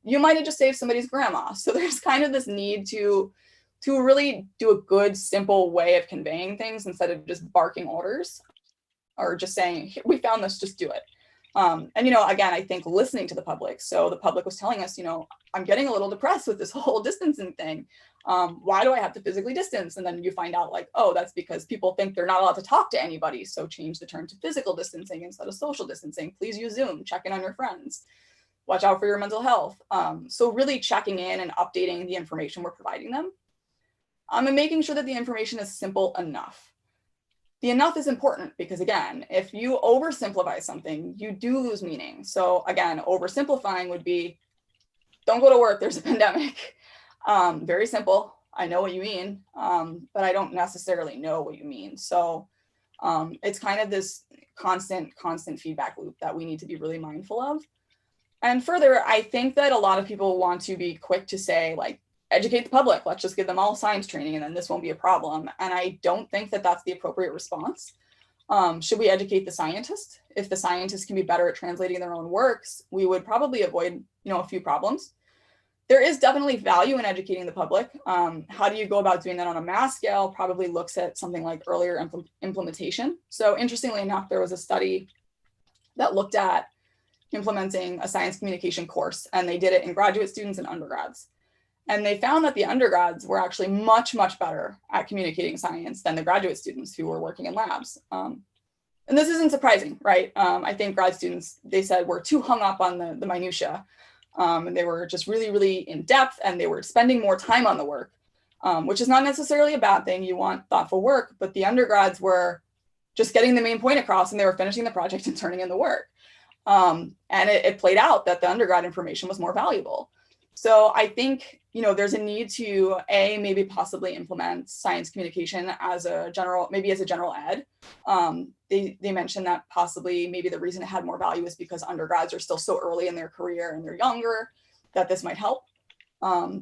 You might have just saved somebody's grandma. So there's kind of this need to really do a good, simple way of conveying things instead of just barking orders or just saying, we found this, just do it. And, you know, again, I think listening to the public. So the public was telling us, you know, I'm getting a little depressed with this whole distancing thing. Why do I have to physically distance? And then you find out like, oh, that's because people think they're not allowed to talk to anybody. So change the term to physical distancing instead of social distancing. Please use Zoom, check in on your friends, watch out for your mental health. So really checking in and updating the information we're providing them. And making sure that the information is simple enough. The enough is important because, again, if you oversimplify something, you do lose meaning. So again, oversimplifying would be, don't go to work, there's a pandemic. Very simple. I know what you mean, but I don't necessarily know what you mean. So it's kind of this constant feedback loop that we need to be really mindful of. And further, I think that a lot of people want to be quick to say, like, educate the public, let's just give them all science training and then this won't be a problem. And I don't think that that's the appropriate response. Should we educate the scientist? If the scientists can be better at translating their own works, we would probably avoid, you know, a few problems. There is definitely value in educating the public. How do you go about doing that on a mass scale? Probably looks at something like earlier implementation. So interestingly enough, there was a study that looked at implementing a science communication course, and they did it in graduate students and undergrads. And they found that the undergrads were actually much, much better at communicating science than the graduate students who were working in labs. And this isn't surprising, right? I think grad students, they said, were too hung up on the minutia. And they were just really, really in depth, and they were spending more time on the work, which is not necessarily a bad thing. You want thoughtful work, but the undergrads were just getting the main point across, and they were finishing the project and turning in the work. And it played out that the undergrad information was more valuable. So I think, you know, there's a need to maybe possibly implement science communication as a general, maybe as a general ed. They mentioned that possibly maybe the reason it had more value is because undergrads are still so early in their career and they're younger, that this might help.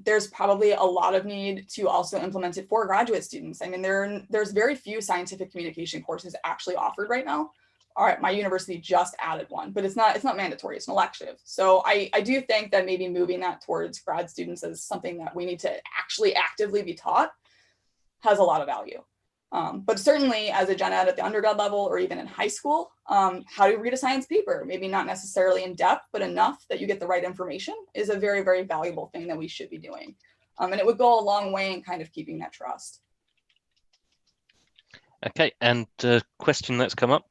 There's probably a lot of need to also implement it for graduate students. I mean, there's very few scientific communication courses actually offered right now. All right, my university just added one, but it's not mandatory, it's an elective. So I do think that maybe moving that towards grad students as something that we need to actually actively be taught has a lot of value. But certainly as a gen ed at the undergrad level or even in high school, how do you read a science paper? Maybe not necessarily in depth, but enough that you get the right information is a very, very valuable thing that we should be doing. And it would go a long way in kind of keeping that trust. Okay, and a question that's come up,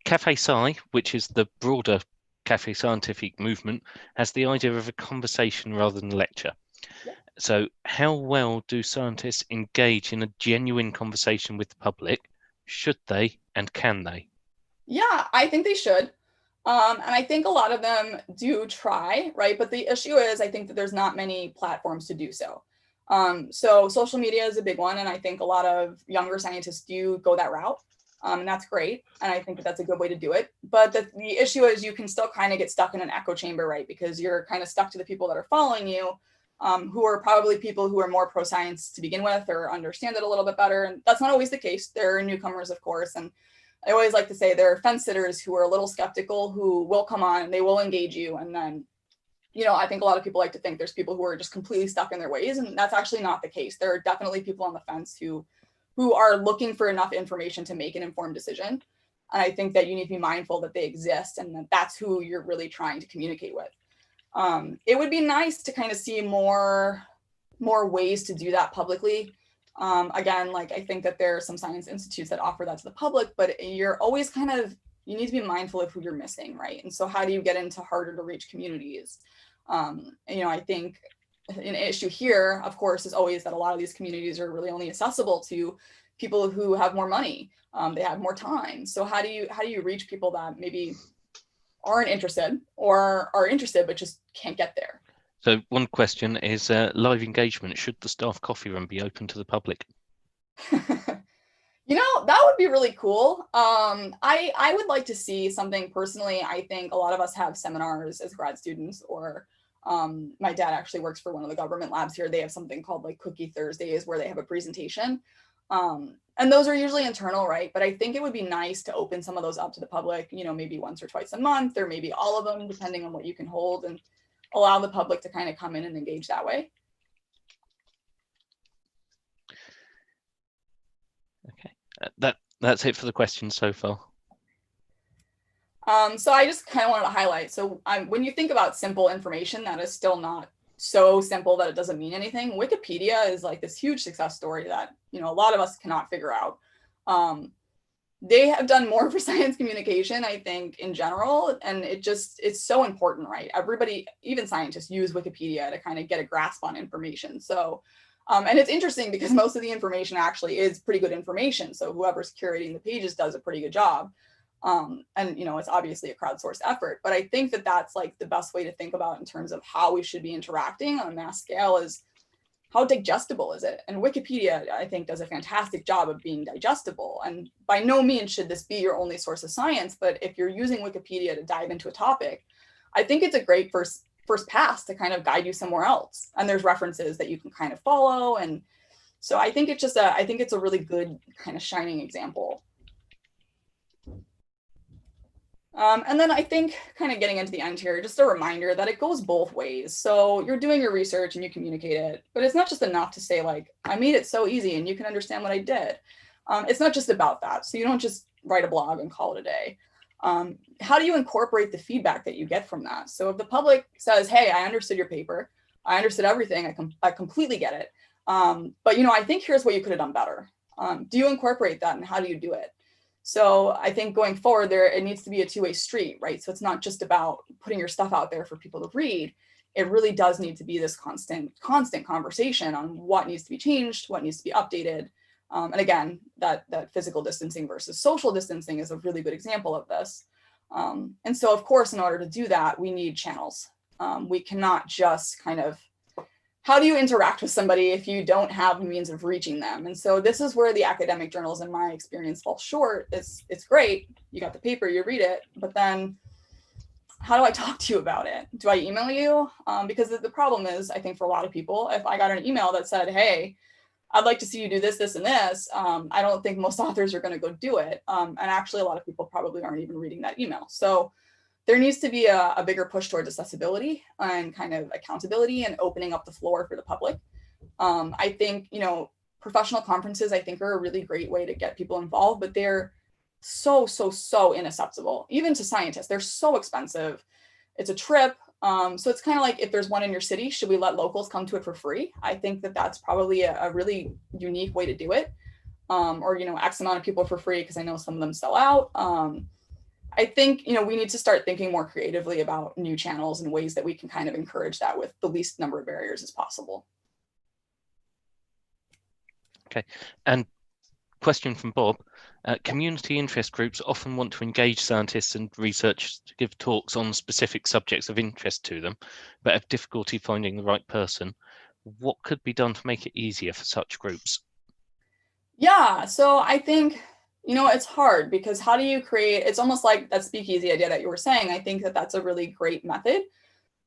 Cafe Sci, which is the broader Cafe Scientific movement, has the idea of a conversation rather than a lecture. Yeah. So how well do scientists engage in a genuine conversation with the public? Should they and can they? Yeah, I think they should. And I think a lot of them do try, right? But the issue is, I think that there's not many platforms to do so. So social media is a big one. And I think a lot of younger scientists do go that route. And that's great. And I think that that's a good way to do it. But the issue is you can still kind of get stuck in an echo chamber, right? Because you're kind of stuck to the people that are following you, who are probably people who are more pro-science to begin with or understand it a little bit better. And that's not always the case. There are newcomers, of course. And I always like to say there are fence sitters who are a little skeptical, who will come on and they will engage you. And then, you know, I think a lot of people like to think there's people who are just completely stuck in their ways. And that's actually not the case. There are definitely people on the fence who are looking for enough information to make an informed decision. And I think that you need to be mindful that they exist and that that's who you're really trying to communicate with. It would be nice to kind of see more ways to do that publicly. Again, like I think that there are some science institutes that offer that to the public, but you're always you need to be mindful of who you're missing, right? And so how do you get into harder to reach communities? You know, I think an issue here, of course, is always that a lot of these communities are really only accessible to people who have more money. They have more time. So how do you reach people that maybe aren't interested or are interested but just can't get there? So one question is live engagement. Should the staff coffee room be open to the public? You know, that would be really cool. I would like to see something personally. I think a lot of us have seminars as grad students, or my dad actually works for one of the government labs here. They have something called like Cookie Thursdays where they have a presentation. And those are usually internal, right? But I think it would be nice to open some of those up to the public, you know, maybe once or twice a month, or maybe all of them, depending on what you can hold, and allow the public to kind of come in and engage that way. Okay, that's it for the questions so far. So I just kind of wanted to highlight. So when you think about simple information that is still not so simple that it doesn't mean anything, Wikipedia is like this huge success story that, you know, a lot of us cannot figure out. They have done more for science communication, I think, in general, and it's so important, right? Everybody, even scientists, use Wikipedia to kind of get a grasp on information. So, and it's interesting because most of the information actually is pretty good information. So whoever's curating the pages does a pretty good job. And, you know, it's obviously a crowdsourced effort, but I think that that's like the best way to think about in terms of how we should be interacting on a mass scale is how digestible is it? And Wikipedia, I think, does a fantastic job of being digestible. And by no means should this be your only source of science, but if you're using Wikipedia to dive into a topic, I think it's a great first pass to kind of guide you somewhere else. And there's references that you can kind of follow. And so I think it's just I think it's a really good kind of shining example. And then I think kind of getting into the end here, just a reminder that it goes both ways. So you're doing your research and you communicate it, but it's not just enough to say like, I made it so easy and you can understand what I did. It's not just about that. So you don't just write a blog and call it a day. How do you incorporate the feedback that you get from that? So if the public says, hey, I understood your paper, I understood everything, I completely get it. But, you know, I think here's what you could have done better. Do you incorporate that and how do you do it? So I think going forward it needs to be a two-way street, right? So it's not just about putting your stuff out there for people to read. It really does need to be this constant conversation on what needs to be changed, what needs to be updated. And again, that physical distancing versus social distancing is a really good example of this. And so of course, in order to do that, we need channels. We cannot just kind of, how do you interact with somebody if you don't have a means of reaching them? And so this is where the academic journals, in my experience, fall short. It's great. You got the paper, you read it, but then how do I talk to you about it? Do I email you? Because the problem is, I think for a lot of people, if I got an email that said, hey, I'd like to see you do this, this, and this, I don't think most authors are going to go do it. And actually, a lot of people probably aren't even reading that email. So there needs to be a bigger push towards accessibility and kind of accountability and opening up the floor for the public. I think, you know, professional conferences, I think, are a really great way to get people involved, but they're so inaccessible, even to scientists. They're so expensive. It's a trip. So it's kind of like, if there's one in your city, should we let locals come to it for free? I think that that's probably a really unique way to do it. Or, you know, X amount of people for free, because I know some of them sell out. I think, you know, we need to start thinking more creatively about new channels and ways that we can kind of encourage that with the least number of barriers as possible. Okay. And question from Bob. Community interest groups often want to engage scientists and researchers to give talks on specific subjects of interest to them, but have difficulty finding the right person. What could be done to make it easier for such groups? Yeah, so I think, it's hard because how do you create, it's almost like that speakeasy idea that you were saying. I think that that's a really great method,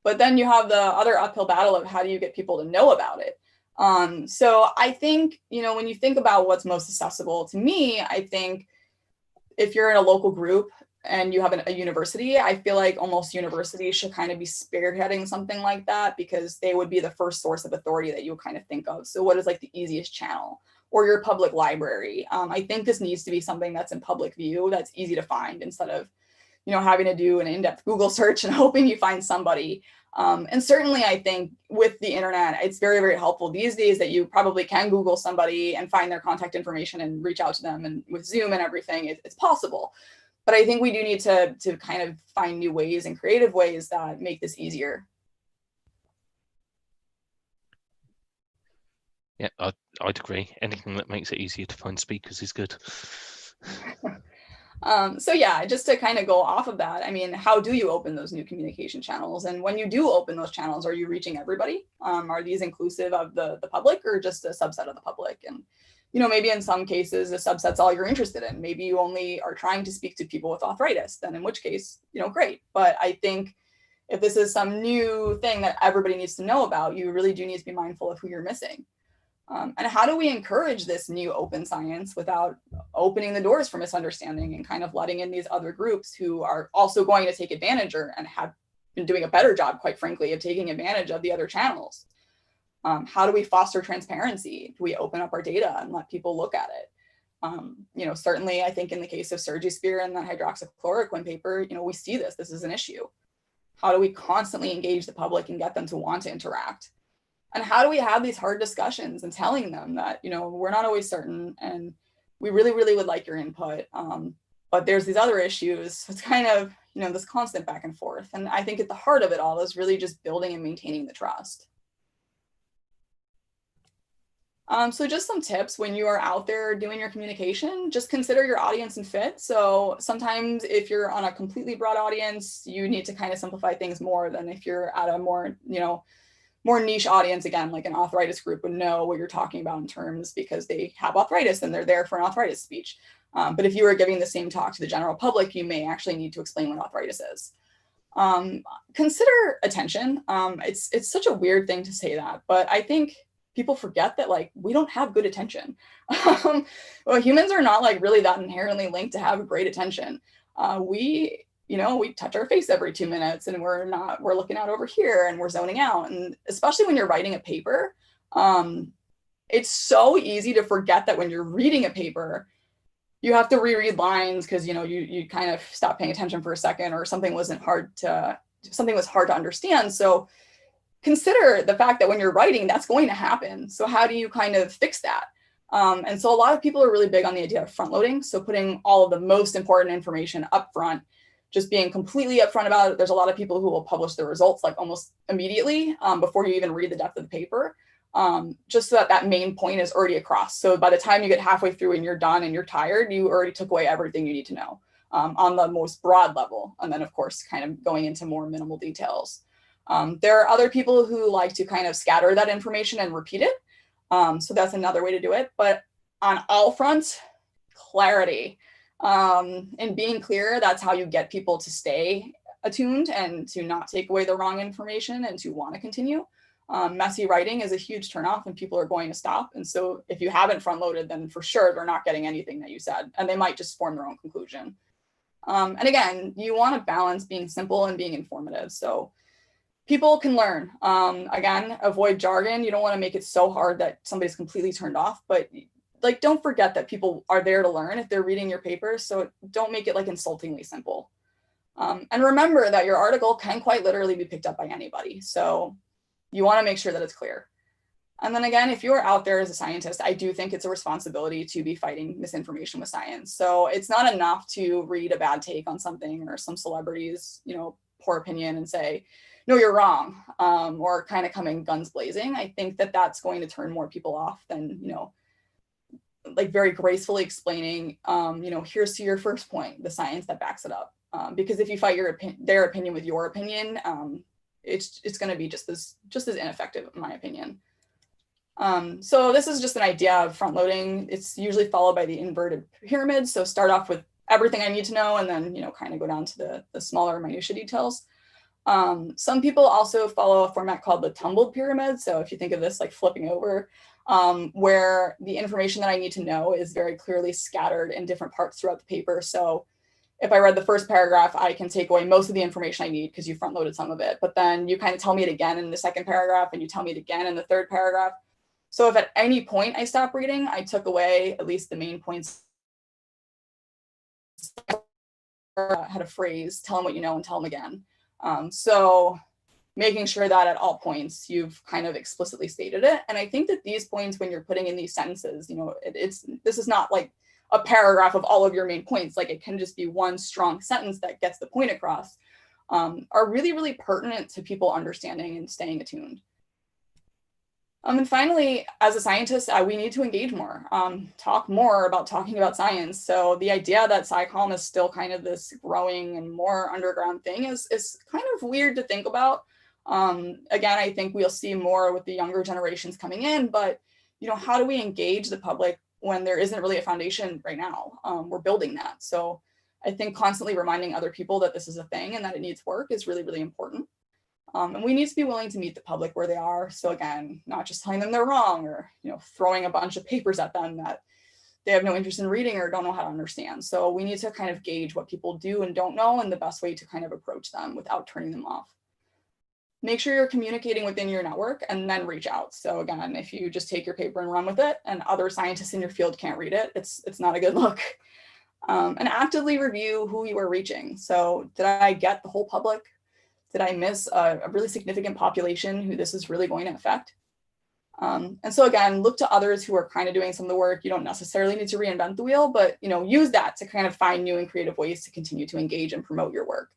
but then you have the other uphill battle of how do you get people to know about it? So I think, when you think about what's most accessible to me, I think if you're in a local group and you have a university, I feel like almost universities should kind of be spearheading something like that because they would be the first source of authority that you would kind of think of. So what is like the easiest channel? Or your public library. I think this needs to be something that's in public view, that's easy to find instead of, having to do an in-depth Google search and hoping you find somebody. And certainly I think with the internet, it's very, very helpful these days that you probably can Google somebody and find their contact information and reach out to them. And with Zoom and everything, it's possible. But I think we do need to kind of find new ways and creative ways that make this easier. Yeah, I'd agree. Anything that makes it easier to find speakers is good. So yeah, just to kind of go off of that, I mean, how do you open those new communication channels? And when you do open those channels, are you reaching everybody? Are these inclusive of the public or just a subset of the public? And, maybe in some cases, a subset's all you're interested in. Maybe you only are trying to speak to people with arthritis, then in which case, great. But I think if this is some new thing that everybody needs to know about, you really do need to be mindful of who you're missing. And how do we encourage this new open science without opening the doors for misunderstanding and kind of letting in these other groups who are also going to take advantage and have been doing a better job, quite frankly, of taking advantage of the other channels? How do we foster transparency? Do we open up our data and let people look at it? Certainly, I think in the case of Surgisphere and the hydroxychloroquine paper, we see this. This is an issue. How do we constantly engage the public and get them to want to interact? And how do we have these hard discussions and telling them that, we're not always certain and we really, really would like your input. But there's these other issues. It's kind of, this constant back and forth. And I think at the heart of it all is really just building and maintaining the trust. So just some tips when you are out there doing your communication, just consider your audience and fit. So sometimes if you're on a completely broad audience, you need to kind of simplify things more than if you're at a more, more niche audience, again, like an arthritis group would know what you're talking about in terms because they have arthritis and they're there for an arthritis speech. But if you were giving the same talk to the general public, you may actually need to explain what arthritis is. Consider attention. It's such a weird thing to say that, but I think people forget that we don't have good attention. Well, humans are not really that inherently linked to have great attention. We touch our face every 2 minutes and we're looking out over here and we're zoning out. And especially when you're writing a paper, it's so easy to forget that when you're reading a paper, you have to reread lines because, you kind of stop paying attention for a second or something was hard to understand. So consider the fact that when you're writing, that's going to happen. So how do you kind of fix that? And so a lot of people are really big on the idea of front loading. So putting all of the most important information up front, just being completely upfront about it. There's a lot of people who will publish the results almost immediately before you even read the depth of the paper, just so that main point is already across. So by the time you get halfway through and you're done and you're tired, you already took away everything you need to know on the most broad level. And then of course, kind of going into more minimal details. There are other people who like to kind of scatter that information and repeat it. So that's another way to do it. But on all fronts, clarity. And being clear, that's how you get people to stay attuned and to not take away the wrong information and to want to continue. Messy writing is a huge turnoff and people are going to stop. And so if you haven't front loaded, then for sure they're not getting anything that you said and they might just form their own conclusion. And again, you want to balance being simple and being informative. So people can learn. Again, avoid jargon. You don't want to make it so hard that somebody's completely turned off, but don't forget that people are there to learn if they're reading your paper. So don't make it insultingly simple. And remember that your article can quite literally be picked up by anybody. So you want to make sure that it's clear. And then again, if you're out there as a scientist, I do think it's a responsibility to be fighting misinformation with science. So it's not enough to read a bad take on something or some celebrity's, poor opinion and say, no, you're wrong, or kind of coming guns blazing. I think that that's going to turn more people off than, like very gracefully explaining, you know, here's to your first point, the science that backs it up. Because if you fight their opinion with your opinion, it's going to be just as ineffective, in my opinion. So this is just an idea of front loading. It's usually followed by the inverted pyramid. So start off with everything I need to know, and then, you know, kind of go down to the smaller minutia details. Some people also follow a format called the tumbled pyramid. So if you think of this like flipping over, where the information that I need to know is very clearly scattered in different parts throughout the paper. So if I read the first paragraph, I can take away most of the information I need because you front loaded some of it, but then you kind of tell me it again in the second paragraph, and you tell me it again in the third paragraph. So if at any point I stop reading, I took away at least the main points. Had a phrase, tell them what you know and tell them again. So making sure that at all points you've kind of explicitly stated it. And I think that these points, when you're putting in these sentences, you know, this is not like a paragraph of all of your main points. Like, it can just be one strong sentence that gets the point across, are really, really pertinent to people understanding and staying attuned. And finally, as a scientist, we need to engage more, talk more about talking about science. So the idea that SciComm is still kind of this growing and more underground thing is kind of weird to think about. Again, I think we'll see more with the younger generations coming in, but, you know, how do we engage the public when there isn't really a foundation right now? We're building that. So I think constantly reminding other people that this is a thing and that it needs work is really, really important. And we need to be willing to meet the public where they are. So again, not just telling them they're wrong, or, you know, throwing a bunch of papers at them that they have no interest in reading or don't know how to understand. So we need to kind of gauge what people do and don't know, and the best way to kind of approach them without turning them off. Make sure you're communicating within your network, and then reach out. So again, if you just take your paper and run with it and other scientists in your field can't read it, it's not a good look. And actively review who you are reaching. So did I get the whole public? Did I miss a really significant population who this is really going to affect? And so again, look to others who are kind of doing some of the work. You don't necessarily need to reinvent the wheel, but, you know, use that to kind of find new and creative ways to continue to engage and promote your work.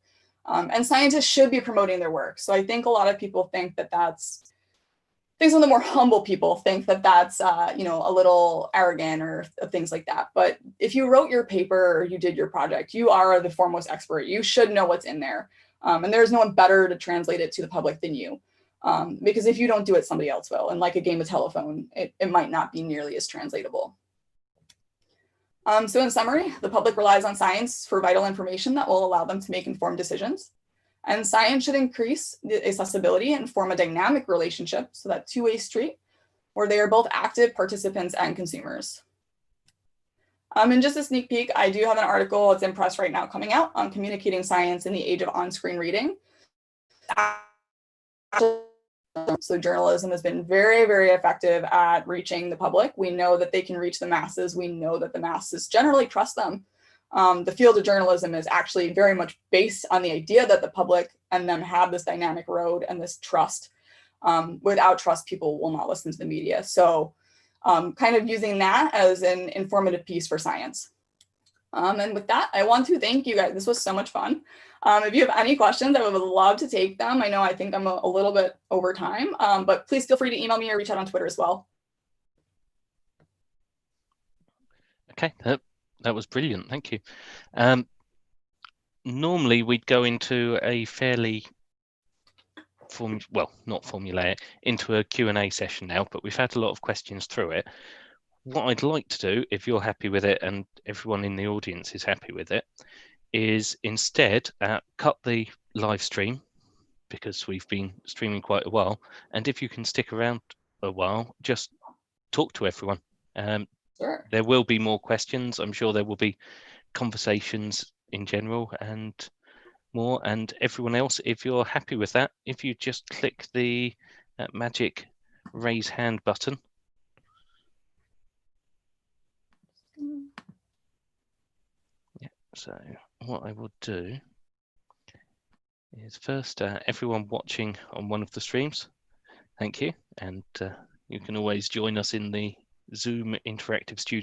And scientists should be promoting their work. So I think a lot of people think that some of the more humble people think that that's, you know, a little arrogant or things like that. But if you wrote your paper or you did your project, you are the foremost expert. You should know what's in there. And there's no one better to translate it to the public than you. Because if you don't do it, somebody else will. And like a game of telephone, it might not be nearly as translatable. So in summary, the public relies on science for vital information that will allow them to make informed decisions. And science should increase the accessibility and form a dynamic relationship, so that two-way street where they are both active participants and consumers. And just a sneak peek, I do have an article, it's in press right now, coming out on communicating science in the age of on-screen reading. So journalism has been very, very effective at reaching the public. We know that they can reach the masses. We know that the masses generally trust them. The field of journalism is actually very much based on the idea that the public and them have this dynamic road and this trust. Without trust, people will not listen to the media. So kind of using that as an informative piece for science. And with that, I want to thank you guys. This was so much fun. If you have any questions, I would love to take them. I think I'm a little bit over time, but please feel free to email me or reach out on Twitter as well. Okay, that was brilliant. Thank you. Normally, we'd go into a fairly not formulaic, into a Q&A session now, but we've had a lot of questions through it. What I'd like to do, if you're happy with it and everyone in the audience is happy with it, is instead cut the live stream, because we've been streaming quite a while, and if you can stick around a while, just talk to everyone. Sure. There will be more questions. I'm sure there will be conversations in general and more. And everyone else, if you're happy with that, if you just click the magic raise hand button. Yeah, so what I will do is first, everyone watching on one of the streams, thank you. And you can always join us in the Zoom Interactive Studio